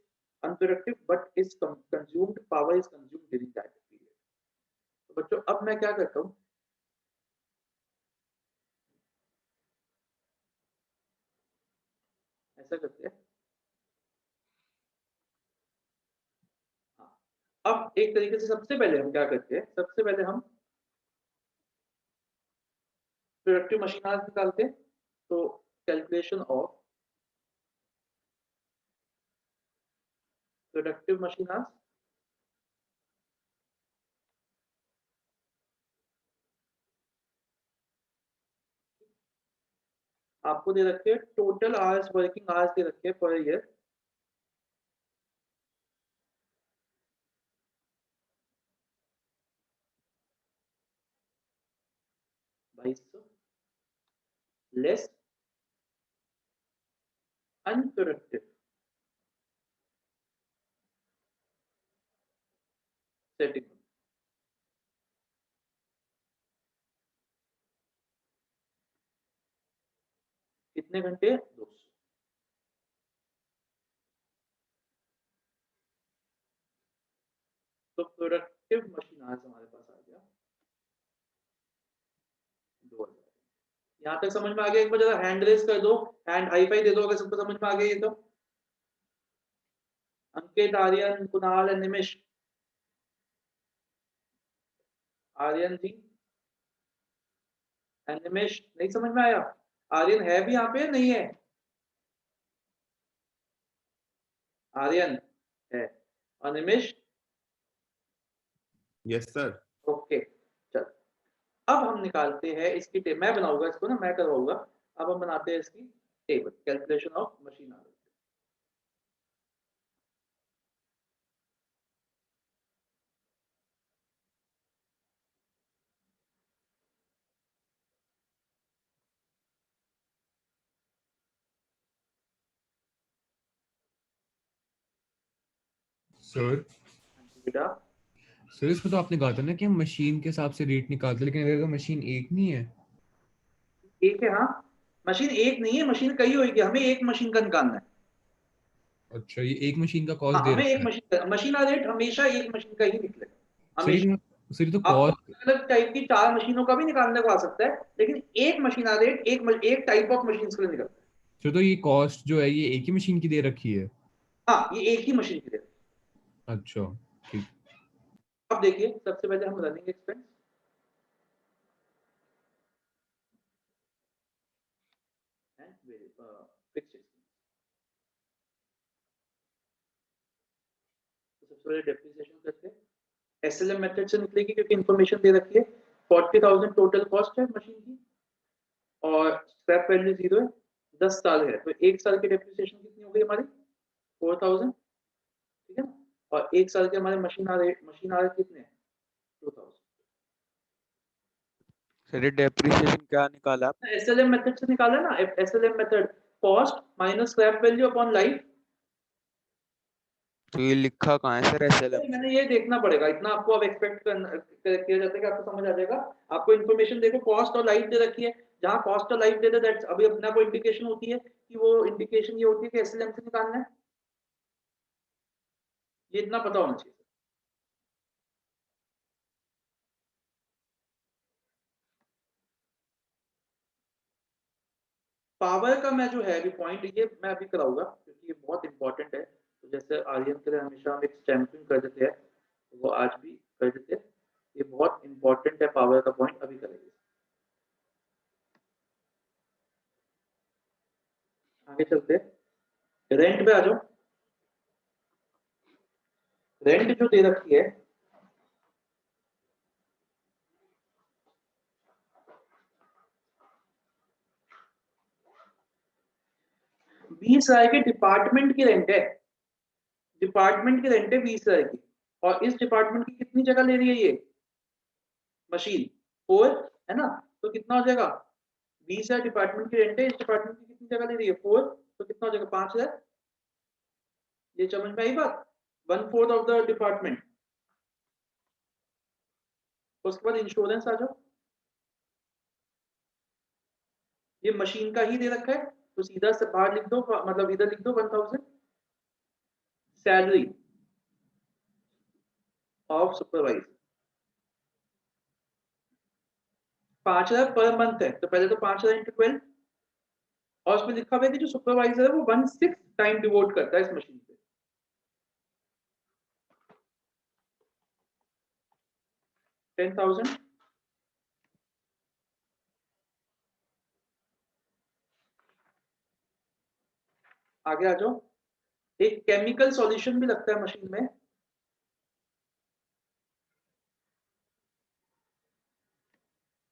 unproductive but is consumed, power is consumed during that period। तो बच्चों अब मैं क्या करता हूँ, ऐसा करते हैं, हाँ, अब एक तरीके से सबसे पहले हम क्या करते हैं, सबसे पहले हम प्रोडक्टिव मशीन आवर्स निकालते हैं। तो calculation of productive machine hours, आपको दे रखे हैं टोटल आवर्स, वर्किंग आवर्स दे रखे हैं पर ईयर, बाईस लेस अनप्रोडक्टिव सेटिंग, कितने घंटे, 200। प्रोडक्टिव मशीन आवर्स हमारे पास आ गया 2000। यहाँ तक समझ में आ गया? एक बार जरा हैंड रेस कर दो, हैंड हाई फाई दे दो अगर सबको समझ में आ गया ये तो। अंकित, आर्यन, कुणाल एंड निमिष। आर्यन जी एंड निमिष, नहीं समझ में आया? आर्यन है भी यहाँ पे नहीं है? आर्यन है और निमिष? Yes sir. ओके चल, अब हम निकालते हैं इसकी टेबल। मैं बनाऊंगा इसको ना, मैं करवाऊंगा। अब हम बनाते हैं इसकी table, calculation of machine hours. Sir बेटा सर इसमें तो आपने कहा था ना कि हम मशीन के हिसाब से रेट निकालते हैं, लेकिन अगर मशीन एक नहीं है। एक है, हाँ मशीन एक नहीं है, मशीन कई होगी, हमें एक मशीन का निकालना है। अच्छा, ये एक मशीन का हाँ कॉस्ट दे हमें रखा एक है। मशीन, मशीन का रेट हमेशा एक मशीन का ही निकलेगा सर हमेशा। सर ये तो आपको कॉस्ट। अलग अलग टाइप की 4 मशीनों का भी निकालने को आ सकता है, लेकिन एक मशीन का रेट एक टाइप ऑफ मशीन के लिए निकलता है। सर तो ये कॉस्ट जो है ये एक ही मशीन की दे रखी है। हाँ ये एक ही मशीन की रेट। अच्छा ठीक। अब देखिए सबसे पहले हम running expense and fixed expense. तो सबसे पहले डेप्रिसिएशन करते हैं, एसएलएम मेथड से निकलेगी क्योंकि इंफॉर्मेशन दे रखी है। 40,000 टोटल कॉस्ट है मशीन की और स्क्रैप वैल्यू 0 है, 10 साल है, तो एक साल की डेप्रिसिएशन कितनी हो गई हमारी? 4,000, ठीक है ना? और एक साल के हमारे मशीन आ कितने हैं? 2,000। सर ये डेप्रिसिएशन क्या निकाला आप? एसएलएम मेथड से निकाला ना, SLM method, cost minus scrap value upon life. तो ये लिखा कहाँ है सर एसएलएम? मैंने ये देखना पड़ेगा, इतना आपको अब एक्सपेक्ट किया जाता है कि आपको समझ आ जाएगा। आपको इन्फॉर्मेशन देखो, कॉस्ट और लाइफ दे रखी है, जहां कॉस्ट और लाइफ दे दे दैट्स अभी अपने को इंडिकेशन होती है कि वो इंडिकेशन ये होती है कि एसएलएम से निकालना है। ये इतना पता होना चाहिए। पावर का मैं जो है अभी पॉइंट ये मैं अभी कराऊंगा क्योंकि ये बहुत इंपॉर्टेंट है। तो जैसे आर्यन के लिए हमेशा हम एक स्टैंपिंग कर देते हैं, तो वो आज भी कर देते हैं। ये बहुत इंपॉर्टेंट है, पावर का पॉइंट अभी करेंगे। आगे चलते हैं, रेंट पे आ जाओ। रेंट जो दे रखी है बीस हजार के डिपार्टमेंट की रेंट है, डिपार्टमेंट की रेंट है 20,000 की। और इस डिपार्टमेंट की कितनी जगह ले रही है ये मशीन? 4 है ना, तो कितना हो जाएगा? 20,000 डिपार्टमेंट की रेंट है, इस डिपार्टमेंट की कितनी जगह ले रही है? 4, तो कितना हो जाएगा? 5,000। ये समझ में आई बात? 1/4 ऑफ द डिपार्टमेंट। उसके बाद इंश्योरेंस आ जाओ, ये मशीन का ही दे रखा है तो सीधा से बाहर लिख दो, मतलब इधर लिख दो 1,000 salary of supervisor. 5,000 per month है, तो पहले तो 5,000 इंटू 12, और उसमें लिखा हुआ है कि जो सुपरवाइजर है वो 1/6 टाइम डिवोट करता है इस मशीन पे। 10,000। आगे आ जाओ, एक केमिकल सॉल्यूशन भी लगता है मशीन में,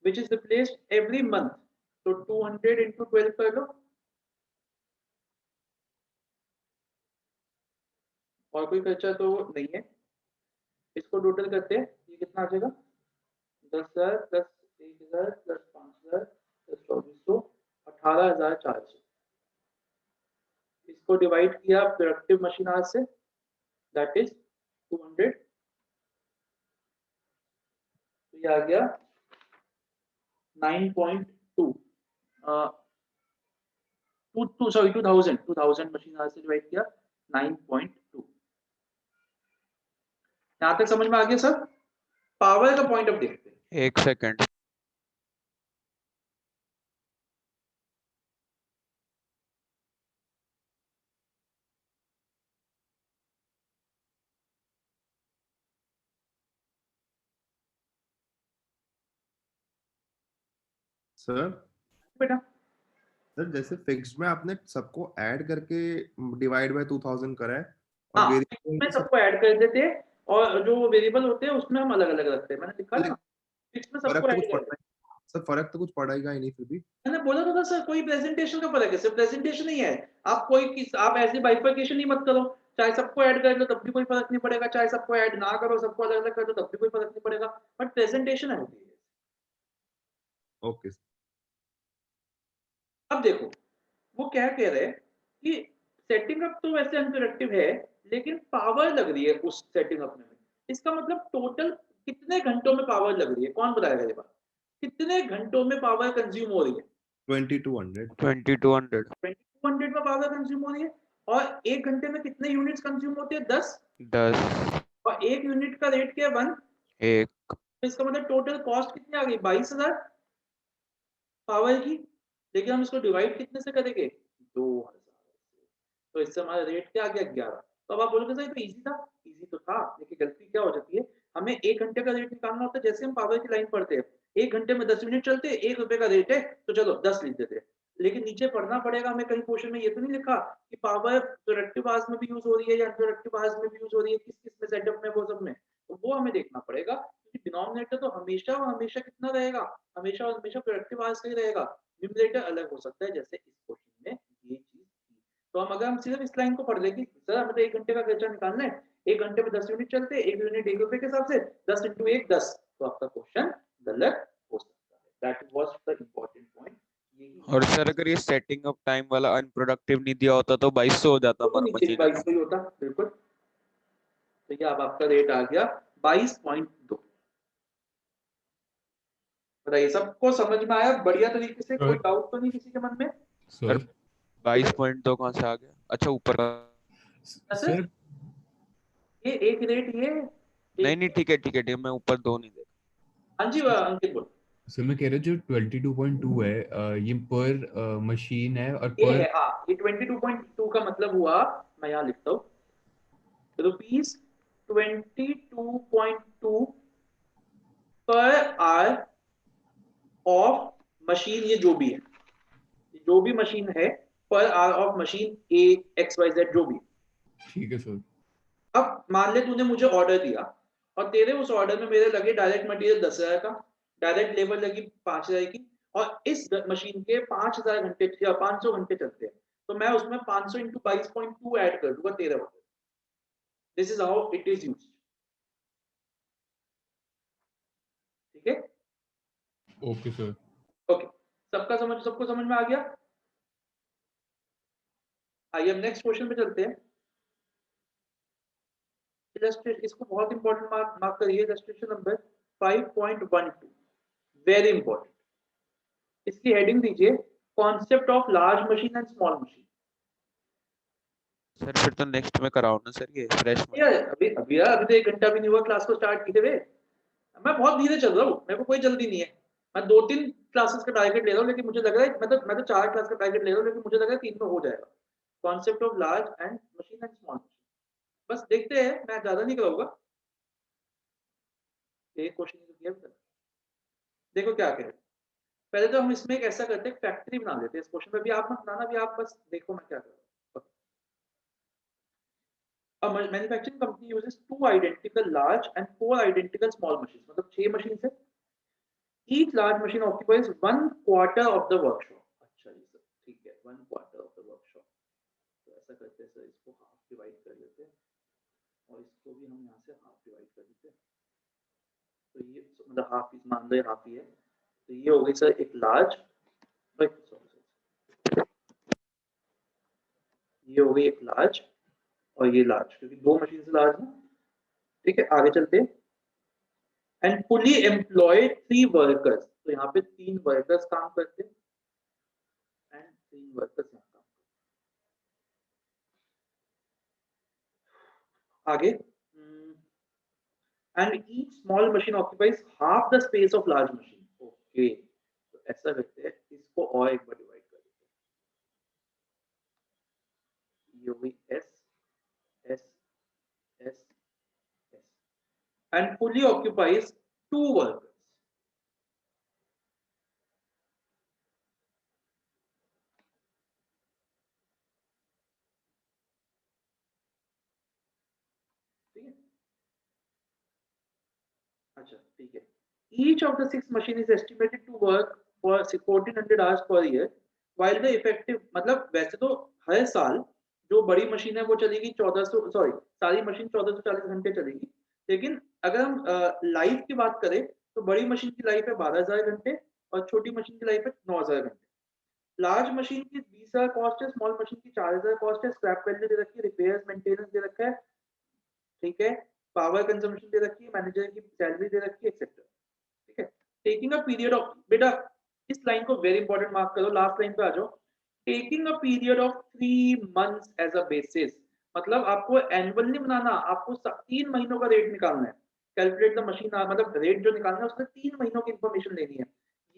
which is replaced every month, तो 200 into 12 कर लो। और कोई खर्चा तो नहीं है, इसको टोटल करते हैं, ये कितना आ जाएगा? 10,000 प्लस 1,000 प्लस 5,000 प्लस 2,400, 18,400। इसको डिवाइड किया प्रोडक्टिव मशीन आवर्स से, दैट इज 200, तो ये आ गया 9.2 2000 मशीन आवर्स से डिवाइड किया 9.2। यहाँ तक समझ में आ गया सर? पावर का पॉइंट ऑफ देखते हैं। 1 सेकंड। सर बेटा सर जैसे फिक्स्ड में आपने सबको ऐड करके डिवाइड बाय 2000 करा है और हाँ, वेरिएबल में सबको ऐड कर देते हैं और जो वेरिएबल होते हैं उसमें हम अलग अलग रखते हैं। मैंने लिखा ना, फिक्स में फर्क सबको तो ऐड कुछ कर पड़ता है सर, फर्क तो कुछ पड़ेगा ही नहीं फिर भी। मैंने बोला तो था सर, कोई प्रेजेंटेशन का फर्क है, सिर्फ प्रेजेंटेशन ही है। आप ऐसे बाइफरकेशन ही मत करो, चाहे सबको ऐड कर लो तब भी कोई फर्क नहीं पड़ेगा, चाहे सबको ऐड ना करो, सबको अलग अलग कर दो तब भी कोई फर्क नहीं पड़ेगा, बट प्रेजेंटेशन है। ओके अब देखो वो क्या कह रहे हैं कि सेटिंग अप तो वैसे अनप्रोडक्टिव है, लेकिन पावर लग रही है उस सेटिंग अप में। इसका मतलब टोटल कितने घंटों में पावर लग रही है, कौन बताएगा ये बात? कितने घंटों में पावर कंज्यूम हो रही है? 2200 2200 2200 में पावर कंज्यूम हो रही है। और 1 घंटे में कितने यूनिट्स कंज्यूम होते हैं? 10। 10 और 1 यूनिट का रेट क्या है? 1। 1 तो इसका मतलब टोटल कॉस्ट कितनी आ गई? 22,000 पावर की। लेकिन हम इसको डिवाइड कितने से करेंगे? 2000। तो इससे हमारा रेट क्या आ गया? 11। तो अब आप बोलोगे सर ये तो इजी था। इजी तो था, लेकिन गलती क्या हो जाती है, हमें 1 घंटे का रेट निकालना होता है। जैसे हम पावर की लाइन पढ़ते हैं, 1 घंटे में 10 यूनिट चलते हैं, 1 रुपए का रेट है, तो चलो 10 लिख देते हैं। लेकिन नीचे पढ़ना पड़ेगा हमें, कहीं क्वेश्चन में ये तो नहीं लिखा कि पावर प्रोडक्टिव आवर्स में भी यूज हो रही है या अनप्रोडक्टिव आवर्स में भी यूज हो रही है, किस किस में सेटअप में, वो सब में। तो वो हमें देखना पड़ेगा, क्योंकि डिनोमिनेटर तो हमेशा और हमेशा कितना रहेगा? हमेशा और हमेशा प्रोडक्टिव आवर्स का ही रहेगा। न्यूमरेटर अलग हो सकता है, जैसे इस क्वेश्चन में ये चीज। तो हम अगर हम सिर्फ इस लाइन को पढ़ लेंगे, सर हमें तो 1 घंटे का खर्चा निकालना है, 1 घंटे में 10 यूनिट चलते हैं, 1 यूनिट 1 रुपए के हिसाब से, 10 into 1 10, तो आपका क्वेश्चन गलत हो सकता है। That was the important point. यही और सर अगर ये सेटिंग अप टाइम वाला अनप्रोडक्टिव नहीं दिया होता तो 2200 हो जाता तो हमारा नीचे भी मशीन है 22 ही होता, बिल्कुल। तो ये अब आपका रेट आ गया 22.2। बताइए सबको समझ में आया बढ़िया तरीके से? कोई डाउट तो नहीं किसी के मन में? सर सर 22.2 कहाँ से आ गया? अच्छा ऊपर का। सर सर ये एक रेट, ये नहीं एक, नहीं ठीक है मैं ऊपर 2 नहीं देखा। हाँ जी अंकित बोल। सर मैं कह रहा हूँ जो 22.2 है ये पर मशीन है और ये पर है, हाँ, ये 22.2 का मतलब हुआ, मैं यहाँ लिखता हूँ, रुपीज 22.2 पर आवर ऑफ मशीन। ये जो भी है, जो भी मशीन है, पर hour of machine A X Y Z जो भी। ठीक है सर। अब मान ले तूने मुझे ऑर्डर दिया और तेरे उस ऑर्डर में मेरे लगे डायरेक्ट मटेरियल 10,000 का, डायरेक्ट लेबर लगी 5,000 की, और इस मशीन के 5,000 घंटे या 500 घंटे चलते हैं, तो मैं उसमें 500 इंटू 22.2 ऐड कर दूंगा तेरे order. This is how it is used. ठीक है, ओके सर। ओके। सबको समझ में आ गया? आइए अब नेक्स्ट क्वेश्चन पे चलते हैं। इलस्ट्रेशन, इसको बहुत इंपॉर्टेंट मार्क करिए, इलस्ट्रेशन नंबर 5.12, वेरी इंपॉर्टेंट। इसकी हेडिंग दीजिए concept of large machine and small machine. Sir फिर तो नेक्स्ट में कराओ ना सर, ये फ्रेश में। यार अभी तो 1 घंटा भी नहीं हुआ क्लास को स्टार्ट किए हुए। मैं बहुत धीरे चल रहा हूँ, मेरे को कोई जल्दी नहीं है। मैं 2-3 क्लासेस का टारगेट ले रहा हूँ, लेकिन मुझे लग रहा है मैं तो 4 क्लास का टारगेट ले रहा हूँ, लेकिन मुझे लग रहा है 3 में हो जाएगा। Concept of large and machine and small machine, बस देखते हैं, मैं ज्यादा नहीं कराऊंगा। एक क्वेश्चन तो किया अभी तक। देखो क्या कह रहे हैं। पहले तो हम इसमें एक ऐसा करते हैं, फैक्ट्री बना लेते हैं इस क्वेश्चन में। भी आप मत बनाना, भी आप बस देखो मैं क्या कर रहा हूँ। A manufacturing company uses 2 identical large and 4 identical small machines, मतलब 6 मशीन है। Each large machine occupies 1/4 of the workshop। अच्छा जी सर, ठीक है, 1/4 of the workshop। तो ऐसा करते हैं सर, इसको हाफ डिवाइड कर लेते हैं और इसको भी हम यहाँ से हाफ डिवाइड कर देते हैं। तो ये मतलब हाफ, इस मान लो हाफ ही है, तो ये हो गई सर एक लार्ज, ये हो गई एक लार्ज और ये लार्ज, क्योंकि 2 मशीन से लार्ज है। ठीक है, आगे चलते हैं। एंड फुली एम्प्लॉयड 3 वर्कर्स, तो यहाँ पे 3 वर्कर्स काम करते हैं, एंड 3 वर्कर्स यहाँ काम करते हैं। आगे and each small machine occupies half the space of large machine. Okay, तो ऐसा करते हैं, इसको और एक बार डिवाइड कर देते हैं, ये हुई S S S S and fully occupies 2 workers. ठीक है, अच्छा ठीक है. Each of the 6 machine is estimated to work for 1400 hours per year, while the effective मतलब वैसे तो हर साल जो बड़ी मशीन है वो चलेगी 1400, सॉरी सारी मशीन 1440 घंटे चलेगी, लेकिन अगर हम लाइफ की बात करें तो बड़ी मशीन की लाइफ है 12000 घंटे और छोटी मशीन की लाइफ है 9000 घंटे. लार्ज मशीन की 20000 कॉस्ट है, स्मॉल मशीन की 4000 कॉस्ट है, स्क्रैप वैल्यू दे रखी है, रिपेयर्स मेंटेनेंस दे रखा है, ठीक है, पावर कंजम्पशन दे रखी है, मैनेजर की सैलरी दे रखी है, एक्सेट्रा. ठीक है, टेकिंग अ पीरियड ऑफ, बेटा इस लाइन को वेरी इंपॉर्टेंट मार्क करो, लास्ट लाइन पे आ जाओ. Taking a period of 3 months as a basis, मतलब आपको एनुअल नहीं बनाना, आपको 3 महीनों का रेट निकालना है. कैलकुलेट द मशीन, मतलब रेट जो निकालना है उसमें 3 महीनों की इंफॉर्मेशन लेनी है.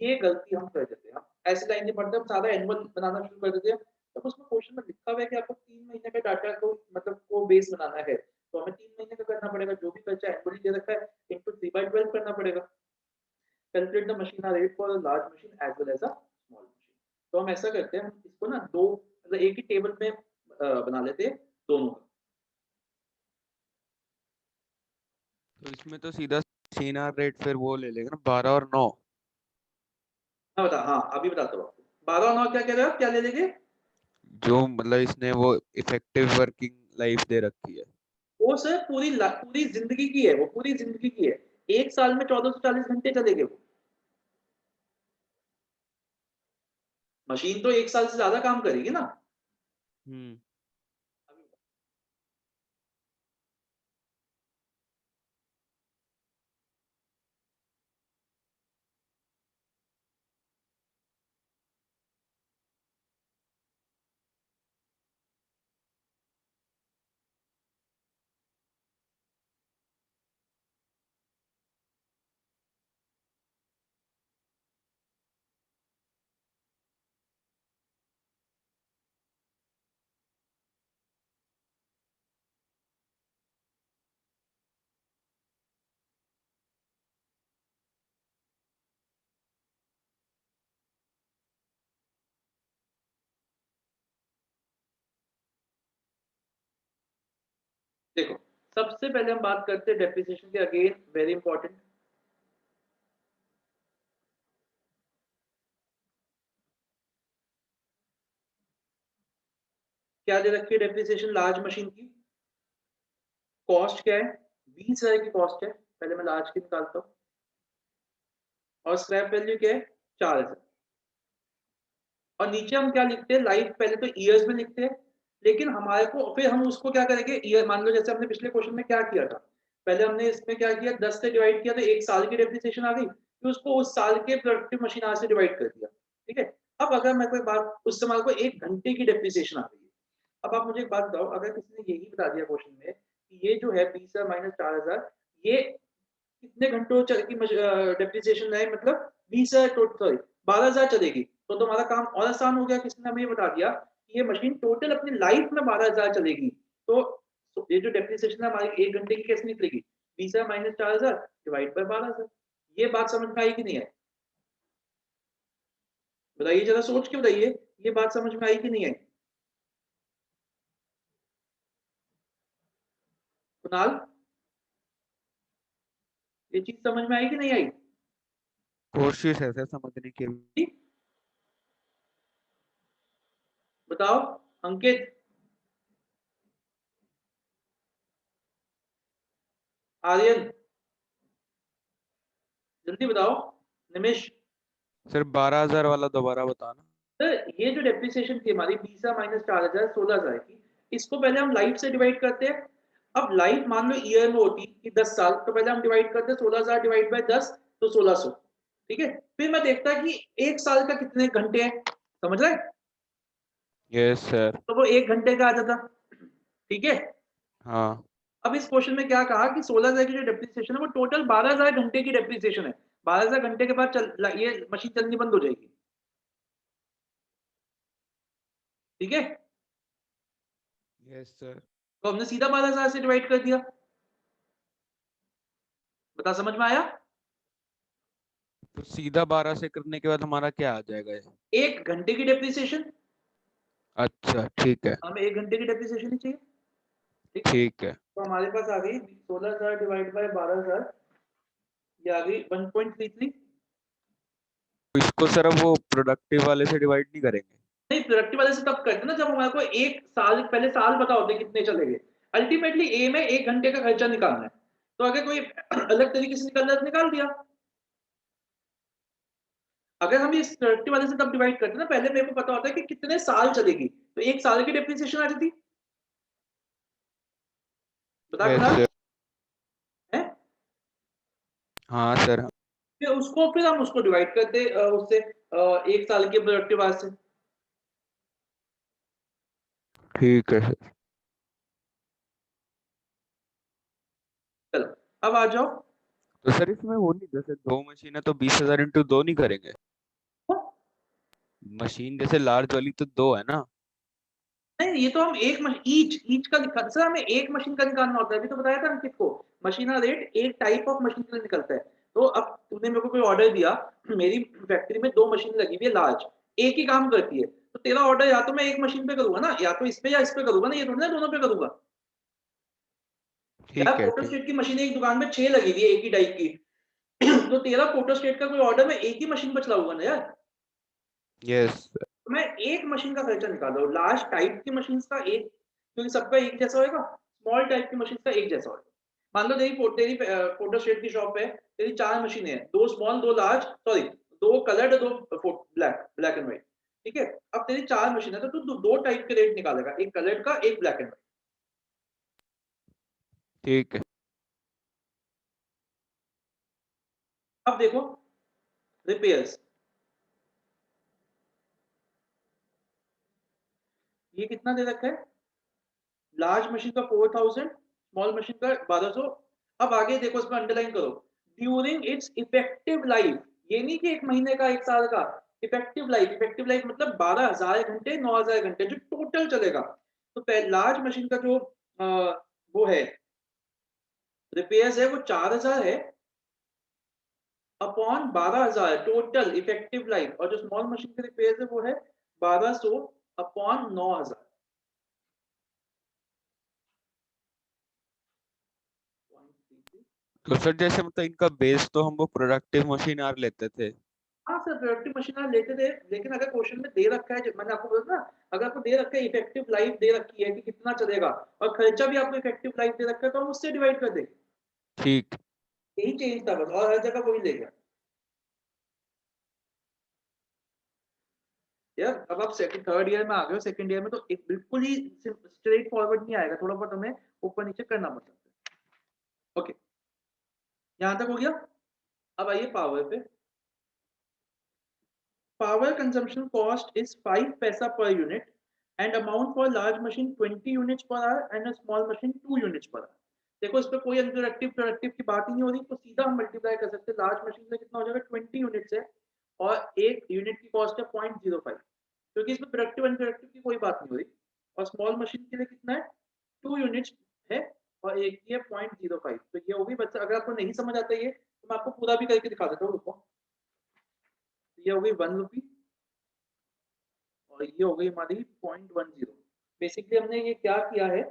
ये गलती हम कर देते हैं, हम ऐसी लाइन नहीं पढ़ते, हम सारा एनुअल बनाना शुरू कर देते हैं. जब उसमें क्वेश्चन में लिखा हुआ है कि आपको 3 महीने का डाटा को मतलब को बेस बनाना है, तो हमें 3 महीने का करना पड़ेगा, जो भी खर्चा एनुअली दे रखा है इनटू 3/12 करना पड़ेगा. Calculate the machine rate for large machine as well as a small machine. तो हम ऐसा करते हैं, हम इसको ना दो मतलब एक ही टेबल में बना लेते हैं दोनों का. तो इसमें तो सीधा मशीन आवर रेट फिर वो ले लेगा ना 12 और 9. मैं बता, हाँ अभी बताता हूँ आपको. 12 और 9 क्या कह रहे हो, क्या ले लेंगे? जो मतलब इसने वो इफेक्टिव वर्किंग लाइफ दे रखी है. वो सर पूरी जिंदगी की है, वो पूरी जिंदगी की है. एक साल में 1440 घंटे चलेंगे वो. मशीन तो एक साल से ज्यादा काम करेगी ना. हम्म. देखो, सबसे पहले हम बात करते हैं डेप्रिसिएशन के, अगेन वेरी इंपॉर्टेंट. क्या दे रखी है डेप्रिसिएशन लार्ज मशीन की? कॉस्ट क्या है? 20,000 की कॉस्ट है. पहले मैं लार्ज की निकालता हूँ. और स्क्रैप वैल्यू क्या है? 4000. और नीचे हम क्या लिखते हैं, लाइफ पहले तो ईयर्स में लिखते हैं, लेकिन हमारे को फिर हम उसको क्या करेंगे, ईयर मान लो जैसे हमने पिछले क्वेश्चन में क्या किया था, पहले हमने इसमें क्या किया, 10 से डिवाइड किया तो एक साल की डेप्रिसिएशन आ गई, फिर उसको उस साल के प्रोडक्टिव मशीन आवर से डिवाइड कर दिया. ठीक है, अब अगर मैं कोई बात, उस समय को 1 घंटे की डेप्रिसिएशन आ गई है. अब आप मुझे एक बात बताओ, अगर किसी ने यही बता दिया क्वेश्चन में कि ये जो है 20,000 माइनस 4000, ये कितने घंटों की डेप्रिसिएशन है, मतलब 20,000 सॉरी 12,000 चलेगी, तो तुम्हारा काम और आसान हो गया. किसी ने हमें बता दिया कि ये मशीन टोटल अपनी लाइफ में 12,000 चलेगी, तो ये जो डेप्रिसिएशन है हमारी 1 घंटे की कैसे निकलेगी, 20,000 माइनस 4000 डिवाइड बाय 12,000. ये बात समझ में आई कि नहीं आई? बताइए जरा, सोच के बताइए, ये बात समझ में आई कि नहीं आई? कुणाल, ये चीज समझ में आई कि नहीं आई? कोशिश है सर समझने की. बताओ अंकित, आर्यन, जल्दी बताओ. निमिष, सर 12,000 वाला दोबारा बताना. सर ये जो डेप्रिसिएशन थी हमारी 20,000 माइनस 4000 16,000 की, इसको पहले हम लाइफ से डिवाइड करते हैं. अब लाइफ मान लो ईयर में होती कि 10 साल, तो पहले हम डिवाइड करते हैं 16,000 डिवाइड बाय 10 तो 1600. ठीक है, फिर मैं देखता कि एक साल का कितने घंटे हैं, समझ रहे हैं? Yes sir. तो वो 1 घंटे का आ जाता. ठीक है, हाँ. अब इस क्वेश्चन में क्या कहा कि 16,000 की जो डेप्रिसिएशन है वो टोटल 12,000 घंटे की डेप्रिसिएशन है। 12,000 घंटे के बाद ये मशीन चलनी बंद हो जाएगी। ठीक है, यस सर। तो हमने सीधा 12,000 से डिवाइड कर दिया। बता, समझ में आया? तो सीधा 12 से करने के बाद हमारा क्या आ जाएगा ये? 1 घंटे की डेप्रिसिएशन, अच्छा ठीक है। हमें 1 घंटे की डेप्रिसिएशन ही चाहिए। ठीक है, ठीक है। तो हमारे पास आ गई 16,000 डिवाइड बाय 12,000, ये आ गई 1.33। तो इसको सर अब वो प्रोडक्टिव वाले से डिवाइड नहीं करेंगे? नहीं, प्रोडक्टिव वाले से तब करते हैं ना जब हमारे को एक साल पहले साल पता होते कितने चलेंगे। अल्टीमेटली ए में 1 घंटे का खर्चा निकालना है, तो अगर कोई अलग तरीके से निकालना है तो निकाल दिया। अगर हम इस प्रोडक्टिव वाले से तब डिवाइड करते हैं ना, पहले मेरे को पता होता है कि कितने साल चलेगी, तो 1 साल की डेप्रिसिएशन आ जाती। बता यस कुणाल, सर। है? हाँ सर। फिर हम उसको डिवाइड करते उससे 1 साल के प्रोडक्टिव आवर्स से। ठीक है सर। चलो, अब आ जाओ। तो सर इसमें वो नहीं, जैसे 2 मशीन है तो 20,000 इंटू 2 नहीं करेंगे? मशीन जैसे लार्ज वाली तो 2 है ना? नहीं, ये तो हम ईच का सर, हमें एक मशीन का निकालना होता है। अभी तो बताया था अंकित को, मशीन का रेट एक टाइप ऑफ मशीन के लिए निकलता है। तो अब तुमने मेरे को कोई ऑर्डर दिया, मेरी फैक्ट्री में 2 मशीन लगी हुई है लार्ज, एक ही काम करती है, तो तेरा ऑर्डर या तो मैं एक मशीन पे करूंगा ना, या तो इस पे या इस पे करूंगा ना, ये थोड़ी ना दोनों पे करूंगा। यार ठीक है ठीक। फोटोस्टेट की मशीन एक दुकान में 6 लगी हुई है एक ही टाइप की तो तेरा फोटोस्टेट का कोई ऑर्डर मैं एक ही मशीन पर चलाऊंगा ना यार। यस। तो मैं एक मशीन का खर्चा निकाल रहा हूँ, लार्ज टाइप की मशीन का एक, क्योंकि सबका एक जैसा होगा, स्मॉल टाइप की मशीन का एक जैसा होगा। मान लो तेरी फोटोस्टेट की शॉप है, तेरी 4 मशीनें हैं, 2 small 2 large, sorry 2 coloured 2 black and white. ठीक है, अब तेरी 4 मशीन है तो तू 2 टाइप के रेट निकालेगा, एक कलर्ड का एक ब्लैक एंड व्हाइट। ठीक है। अब देखो रिपेयर्स, ये कितना दे रखा है, लार्ज मशीन का 4,000, स्मॉल मशीन का 1,200। अब आगे देखो, इसमें अंडरलाइन करो, ड्यूरिंग इट्स इफेक्टिव लाइफ, ये नहीं कि 1 महीने का 1 साल का, इफेक्टिव लाइफ, इफेक्टिव लाइफ मतलब 12,000 घंटे 9,000 घंटे जो टोटल चलेगा। तो लार्ज मशीन का जो वो है रिपेयर्स है वो 4,000 है अपॉन 12,000 टोटल इफेक्टिव लाइफ, और जो स्मॉल मशीन के रिपेयर्स है वो है 1,200 अपॉन 9,000। तो सर जैसे मतलब इनका बेस तो हम वो प्रोडक्टिव मशीन आर लेते थे। हाँ सर, प्रोडक्टिव मशीन आप लेते थे, लेकिन अगर क्वेश्चन में दे रखा है, मैंने आपको बोला ना, अगर आपको दे रखा है इफेक्टिव लाइफ दे रखी है कि कितना चलेगा, और खर्चा भी आपको इफेक्टिव लाइफ दे रखा है, तो हम उससे डिवाइड कर देंगे। ठीक। यही चेंज था बस, और हर जगह वही ले गया यार। अब आप सेकंड थर्ड ईयर में आ गए हो, सेकंड ईयर में तो एक बिल्कुल ही स्ट्रेट फॉरवर्ड नहीं आएगा, थोड़ा बहुत हमें ऊपर नीचे करना पड़ता है। ओके, यहाँ तक हो गया। अब आइए पावर पे। Power consumption cost is 5 paisa per unit and amount for large machine 20 units per hour and a small machine 2 units per hour। देखो इस पे कोई इंटरेक्टिव प्रोडक्टिव की बात ही नहीं हो रही, तो सीधा हम मल्टीप्लाई कर सकते हैं। लार्ज मशीन में कितना हो जाएगा, 20 यूनिट्स है और एक यूनिट की कॉस्ट है 0.05, क्योंकि इसमें प्रोडक्टिव इंटरेक्टिव की कोई बात नहीं हो रही। और स्मॉल मशीन के लिए कितना है, 2 यूनिट्स है और एक की है 0.05। तो ये होगी बच्चा, अगर आपको नहीं समझ आता ये तो मैं आपको पूरा भी करके दिखा देता हूँ, रुको। ये हो गई 1 रुपी और ये हो गई हमारी 0.10। बेसिकली हमने ये क्या किया है,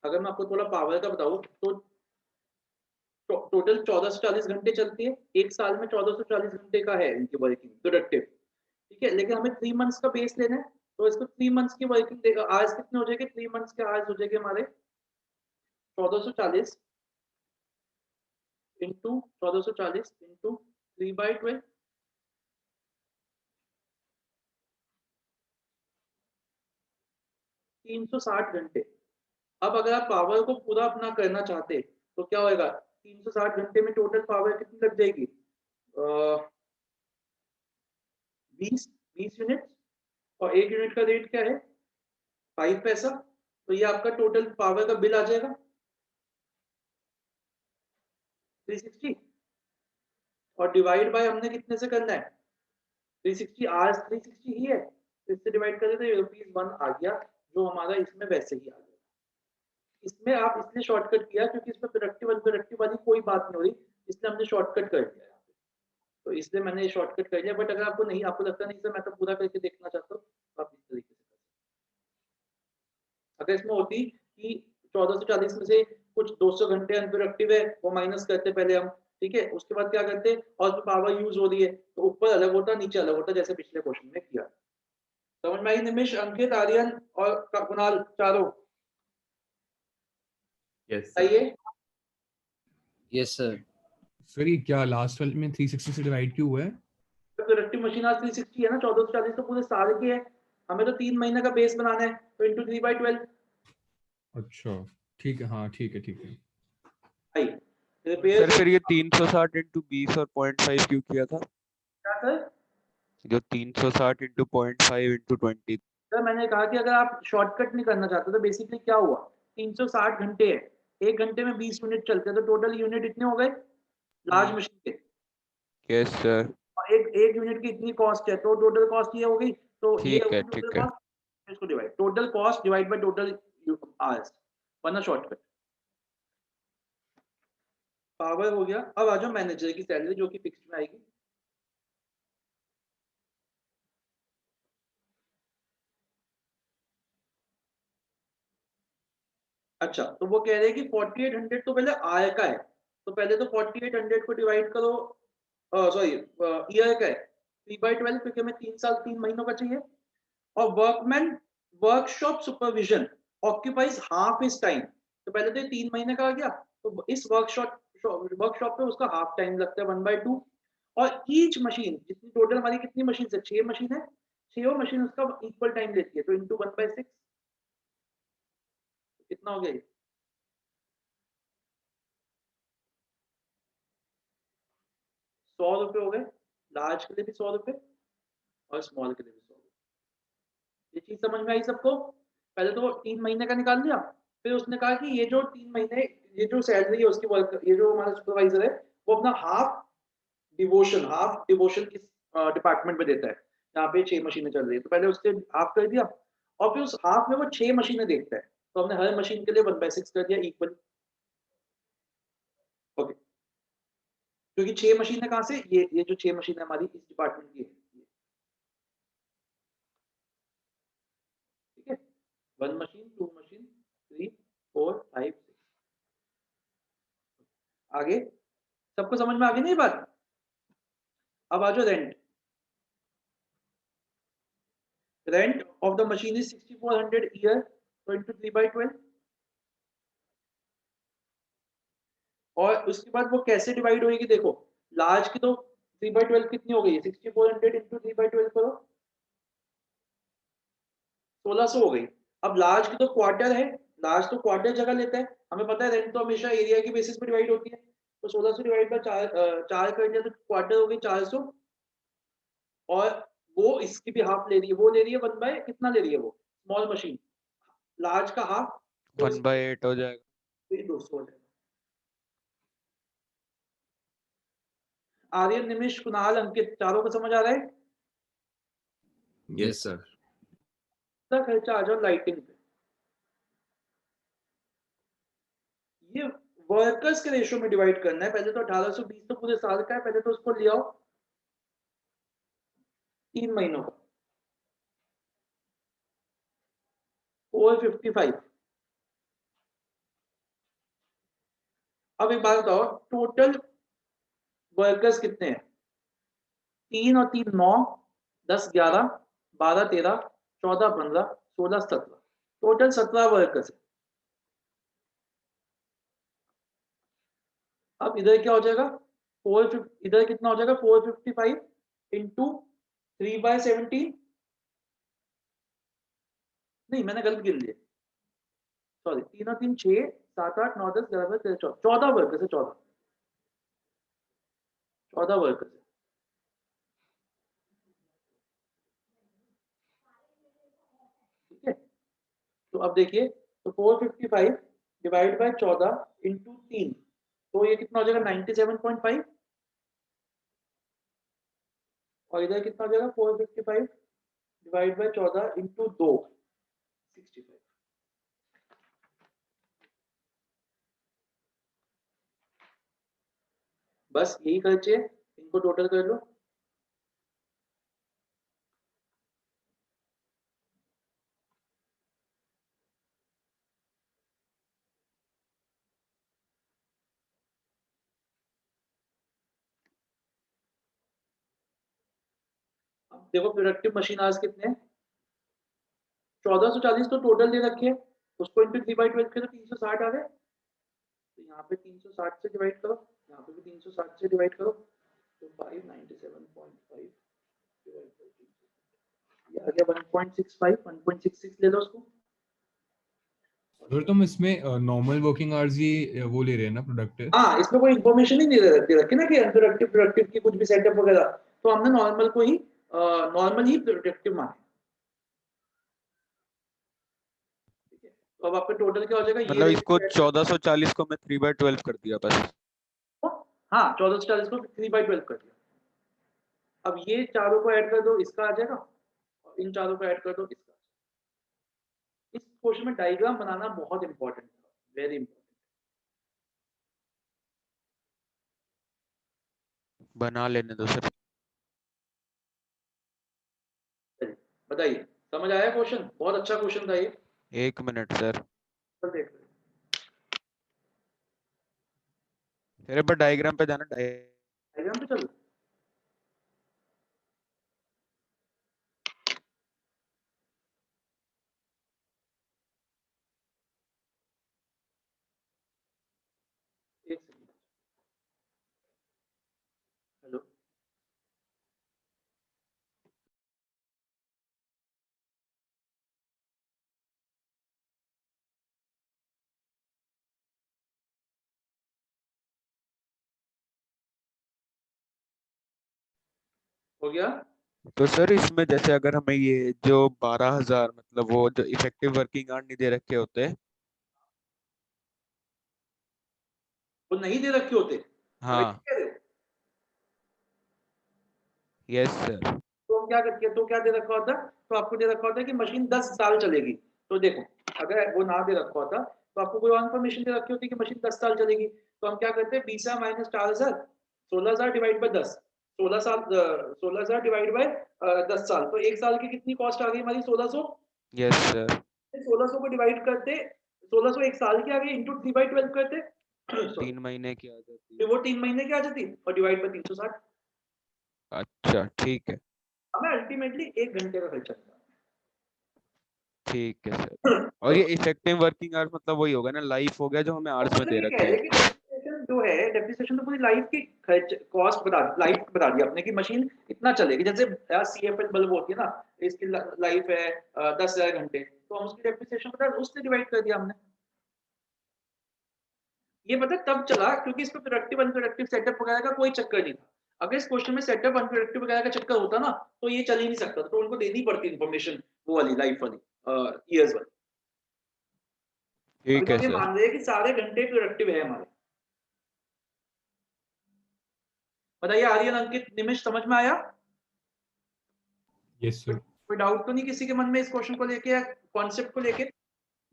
अगर मैं आपको थोड़ा पावर का बताऊं तो टोटल 1440 घंटे चलती है, एक साल में 1440 घंटे का है इनकी वर्किंग प्रोडक्टिव। ठीक है, लेकिन हमें 3 मंथ्स का बेस लेना है, तो इसको 3 मंथ्स की वर्किंग आवर्स कितने हो जाएंगे, 3 मंथ्स के आवर्स हो जाएंगे हमारे 1440 इंटू 1440 इंटू 3/12, 360 घंटे। अब अगर आप पावर को पूरा अपना करना चाहते तो क्या होएगा, 360 घंटे में टोटल पावर कितनी लग जाएगी, 20 20 यूनिट। और 1 यूनिट का रेट क्या है 5 पैसा। तो ये आपका टोटल पावर का बिल आ जाएगा 360 और डिवाइड बाय हमने कितने से करना है 360 आवर्स 360 ही है तो इससे डिवाइड कर देते ₹1 आ गया जो हमारा इसमें वैसे ही आ गया। इसमें आप इसलिए शॉर्टकट किया क्योंकि इसमें प्रोडक्टिव अनप्रोडक्टिव वाली कोई बात नहीं हो रही इसलिए हमने शॉर्टकट कर दिया यहाँ पे। तो इसलिए मैंने ये शॉर्टकट कर लिया बट अगर आपको नहीं आपको लगता नहीं सर मैं तो पूरा करके देखना चाहता हूँ तो आप इस तरीके से कर सकते हैं। अगर इसमें होती कि 1440 में से कुछ 200 घंटे अनप्रोडक्टिव है वो माइनस करते पहले हम ठीक है उसके बाद क्या करते और उसमें पावर यूज हो रही है तो ऊपर अलग होता नीचे अलग होता जैसे पिछले क्वेश्चन में किया। समझ में आई निमिष अंकित आर्यन और कुणाल चारों यस सही सर। है। Yes sir. सर ये क्या लास्ट वाले में 360 से डिवाइड क्यों हुआ है? प्रोडक्टिव मशीन आज 360 है ना 1440 तो पूरे साल की है हमें तो 3 महीने का बेस बनाना है तो इंटू 3/12 अच्छा ठीक है, हाँ ठीक है आई सर रिपेयर फिर ये 360 इंटू 20 और 0.5 क्यों किया था क्या सर जो 360 इंटू 0.5 इंटू 20 सर मैंने कहा कि अगर आप शॉर्टकट नहीं करना चाहते तो बेसिकली क्या हुआ 360 घंटे है 1 घंटे में 20 यूनिट चलते हैं तो टोटल यूनिट इतने हो गए लार्ज मशीन के यस सर और एक यूनिट की इतनी कॉस्ट है तो टोटल कॉस्ट ये हो गई तो ये ठीक है टोटल ठीक है कॉस्ट इसको divide total cost divide by total hours वरना शॉर्टकट पावर हो गया। अब आ जाओ मैनेजर की सैलरी जो कि फिक्स्ड में आएगी। अच्छा तो वो कह रहे हैं कि 4800 तो पहले आय का है तो पहले तो 4800 को डिवाइड करो सॉरी ईयर का है 3/12 क्योंकि हमें 3 साल 3 महीनों का चाहिए और workman workshop supervision occupies half is time तो पहले तो ये 3 महीने का आ गया तो इस वर्कशॉप पे उसका हाफ टाइम लगता है 1/2 और ईच मशीन जितनी टोटल हमारी कितनी मशीन है 6 मशीन है 6 मशीन उसका इक्वल टाइम लेती है तो इंटू 1/6 कितना हो गया ये 100 रुपए हो गए लार्ज के लिए भी 100 रुपए और स्मॉल के लिए भी 100 रुपए। ये चीज समझ में आई सबको पहले तो 3 महीने का निकाल लिया फिर उसने कहा कि ये जो 3 महीने ये जो सैलरी है उसकी वर्क ये जो हमारा सुपरवाइजर है वो अपना हाफ डिवोशन किस डिपार्टमेंट में देता है यहाँ पे 6 मशीनें चल रही है तो पहले उससे हाफ कर दिया और फिर उस हाफ में वो 6 मशीनें देखता है तो हमने हर मशीन के लिए 1/6 कर दिया इक्वल ओके क्योंकि 6 मशीनें कहाँ से ये जो 6 मशीन है हमारी इस डिपार्टमेंट की है ठीक है 1 मशीन 2 मशीन 3 4 5 6 आगे सबको समझ में आ गई नहीं बात। अब आ जाओ rent of the machine is 6400 year तो इंटू 3/12 और उसके बाद वो कैसे डिवाइड होगी देखो लार्ज की तो 3/12 कितनी हो गई है 6400 इंटू 3/12 करो 1600 हो गई। अब लार्ज की तो क्वार्टर है लार्ज तो क्वार्टर जगह लेता है हमें पता है रेंट तो हमेशा एरिया की बेसिस पे डिवाइड होती है तो 1600 डिवाइड बाय 4 कर दिया तो क्वार्टर हो गई 400 और वो इसकी भी हाफ ले रही है वो ले रही है 1 बाय कितना ले रही है वो स्मॉल मशीन लार्ज का हाफ 1/8 हो जाएगा तो ये 200 हो जाएगा। आर्यन निमिष कुणाल अंकित चारों को समझ आ रहा है यस सर। इतना खर्चा आ जाओ लाइटिंग पे ये वर्कर्स के रेशियो में डिवाइड करना है पहले तो 1820 तो पूरे साल का है पहले तो उसको ले आओ 3 महीनों का 455 अब एक बात बताओ टोटल वर्कर्स कितने हैं 3 और 3 9 10 11 12 13 14 15 16 17 टोटल 17 वर्कर्स है। अब इधर क्या हो जाएगा 450 इधर कितना हो जाएगा 455 इंटू 3/17 नहीं मैंने गलत गिन लिया सॉरी 3 और 3 6 7 8 9 10 11 13 14 वर्कर्स है 14 वर्कर्स है तो अब देखिए, तो 455 डिवाइड बाय 14 इंटू 3, तो ये कितना हो जाएगा 97.5, और इधर कितना हो जाएगा 455 डिवाइड बाय 14 इंटू 2, 65। बस यही खर्चे, इनको टोटल कर लो। अब देखो प्रोडक्टिव मशीन आवर्स कितने हैं, 1440 तो टोटल दे रखे हैं, उसको इंटू 3/12 करो, 360 आ गए। तो यहाँ पे 360 से डिवाइड करो, यहाँ पे भी 360 से डिवाइड करो, तो 597.5 डिवाइड बाय 360, ये आ गया 1.65, 1.66 ले लो उसको। सर तुम इसमें नॉर्मल वर्किंग आवर्स ही वो ले रहे हैं ना प्रोडक्टिव? हाँ, इसमें कोई इन्फॉर्मेशन ही नहीं दे रखी ना कि अनप्रोडक्टिव प्रोडक्टिव की कुछ भी सेटअप वगैरह, तो हमने नॉर्मल को ही नॉर्मल ही प्रोडक्टिव माने। ठीक है, तो अब आपका टोटल क्या हो जाएगा, ये मतलब इसको 1440 को मैं 3/12 कर दिया बस। हाँ 1440 को 3/12 कर दिया। अब ये चारों को ऐड कर दो, इसका आ जाएगा, और इन चारों को ऐड कर दो, इसका। इस क्वेश्चन में डायग्राम बनाना बहुत इंपॉर्टेंट है, वेरी इंपॉर्टेंट। बना लेने दो सर। बताइए, समझ आया क्वेश्चन? बहुत अच्छा क्वेश्चन था ये। 1 मिनट सर। चल देख लो। मेरे पर डायग्राम पे जाना, डायग्राम पे चलो। एक सेकंड, हेलो। हो गया? तो सर इसमें जैसे अगर हमें ये जो 12,000 मतलब वो जो इफेक्टिव वर्किंग आवर नहीं दे रखे होते। वो नहीं दे रखे होते, वही हाँ कह रहे हो। Yes sir. तो हम क्या करते हैं, तो क्या दे रखा होता, तो आपको दे रखा होता है कि मशीन 10 साल चलेगी। तो देखो, अगर वो ना दे रखा होता तो आपको कोई और इन्फॉर्मेशन दे रखी होती कि मशीन 10 साल चलेगी, तो हम क्या करते हैं, 20 माइनस 4000, 16000 डिवाइड बाय 10, 16 साल, 16000 डिवाइड बाय 10 साल, तो एक साल की कितनी कॉस्ट आ गई हमारी, 1600। Yes sir. 1600 को डिवाइड करते, 1600 एक साल की आ गई, इंटू 3/12 करते, 3 महीने की आ जाती फिर है। वो 3 महीने की आ जाती, और डिवाइड बाय 360, अच्छा ठीक है। हमें अल्टीमेटली 1 घंटे का खर्चा आता ठीक है सर। है। और ये इफेक्टिव वर्किंग आवर्स मतलब वही होगा ना, लाइफ हो गया जो हमें आवर्स में मतलब दे ये कह रखे रहे हैं। हैं कि डेप्रिसिएशन जो है, डेप्रिसिएशन तो पूरी लाइफ की खर्च कॉस्ट बता, लाइफ बता दी आपने कि मशीन इतना चलेगी। जैसे यार सीएफएल बल्ब होती है ना, इसकी लाइफ है 10,000 घंटे, तो हम उसकी डेप्रिसिएशन बता, उससे डिवाइड कर दिया हमने। ये पता तब चला क्योंकि इसमें प्रोडक्टिव अनप्रोडक्टिव सेटअप वगैरह का कोई चक्कर नहीं था। अगर इस क्वेश्चन में सेटअप अनप्रोडक्टिव वगैरह का चक्कर होता ना, तो ये चल ही नहीं सकता, तो उनको देनी पड़ती इन्फॉर्मेशन वो वाली, लाइफ वाली, ईयर्स वाली। अभी ठीक तो है हम ये सर। मान रहे हैं कि सारे घंटे प्रोडक्टिव है हमारे। बताइए आर्यन, अंकित, निमिष, समझ में आया? Yes sir. कोई डाउट तो नहीं किसी के मन में इस क्वेश्चन को लेके या कॉन्सेप्ट को लेके?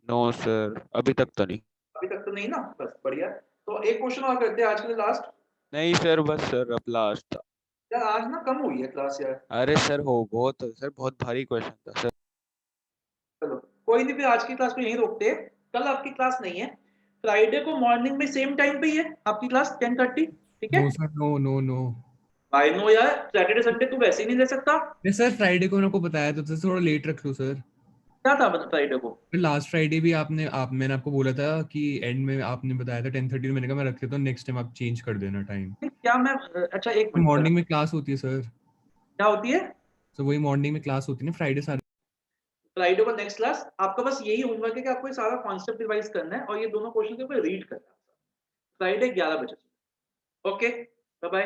नो सर अभी तक तो नहीं। अभी तक तो नहीं ना, बस बढ़िया। तो एक क्वेश्चन और करते हैं आज के लिए, लास्ट। नहीं सर बस सर अब लास्ट। यार आज ना कम हुई है क्लास यार। अरे सर हो बहुत सर, बहुत भारी क्वेश्चन था सर। चलो कोई नहीं, फिर आज की क्लास को यहीं रोकते हैं। कल आपकी क्लास नहीं है, फ्राइडे को मॉर्निंग में सेम टाइम पे ही है आपकी क्लास, 10:30, ठीक है? No sir, no no no. भाई नो यार, सैटरडे संडे तू वैसे ही नहीं ले सकता। नहीं सर, फ्राइडे को मैंने आपको बताया तो था, थोड़ा लेट रख लो सर। क्या था फ्राइडे को? फिर लास्ट फ्राइडे भी मैंने आपको बोला था कि एंड में आपने बताया था 10:30, मैंने कहा मैं रख लेता हूँ, नेक्स्ट टाइम आप चेंज कर देना टाइम। क्या मैं, अच्छा एक मिनट, मॉर्निंग में क्लास होती है सर। क्या होती है? तो वही मॉर्निंग में क्लास होती है ना फ्राइडे सारे। फ्राइडे को नेक्स्ट क्लास। आपका बस यही होमवर्क है कि आपको ये सारा कॉन्सेप्ट रिवाइज करना है और ये दोनों क्वेश्चन के ऊपर रीड करना है फ्राइडे 11 बजे। Okay, bye bye.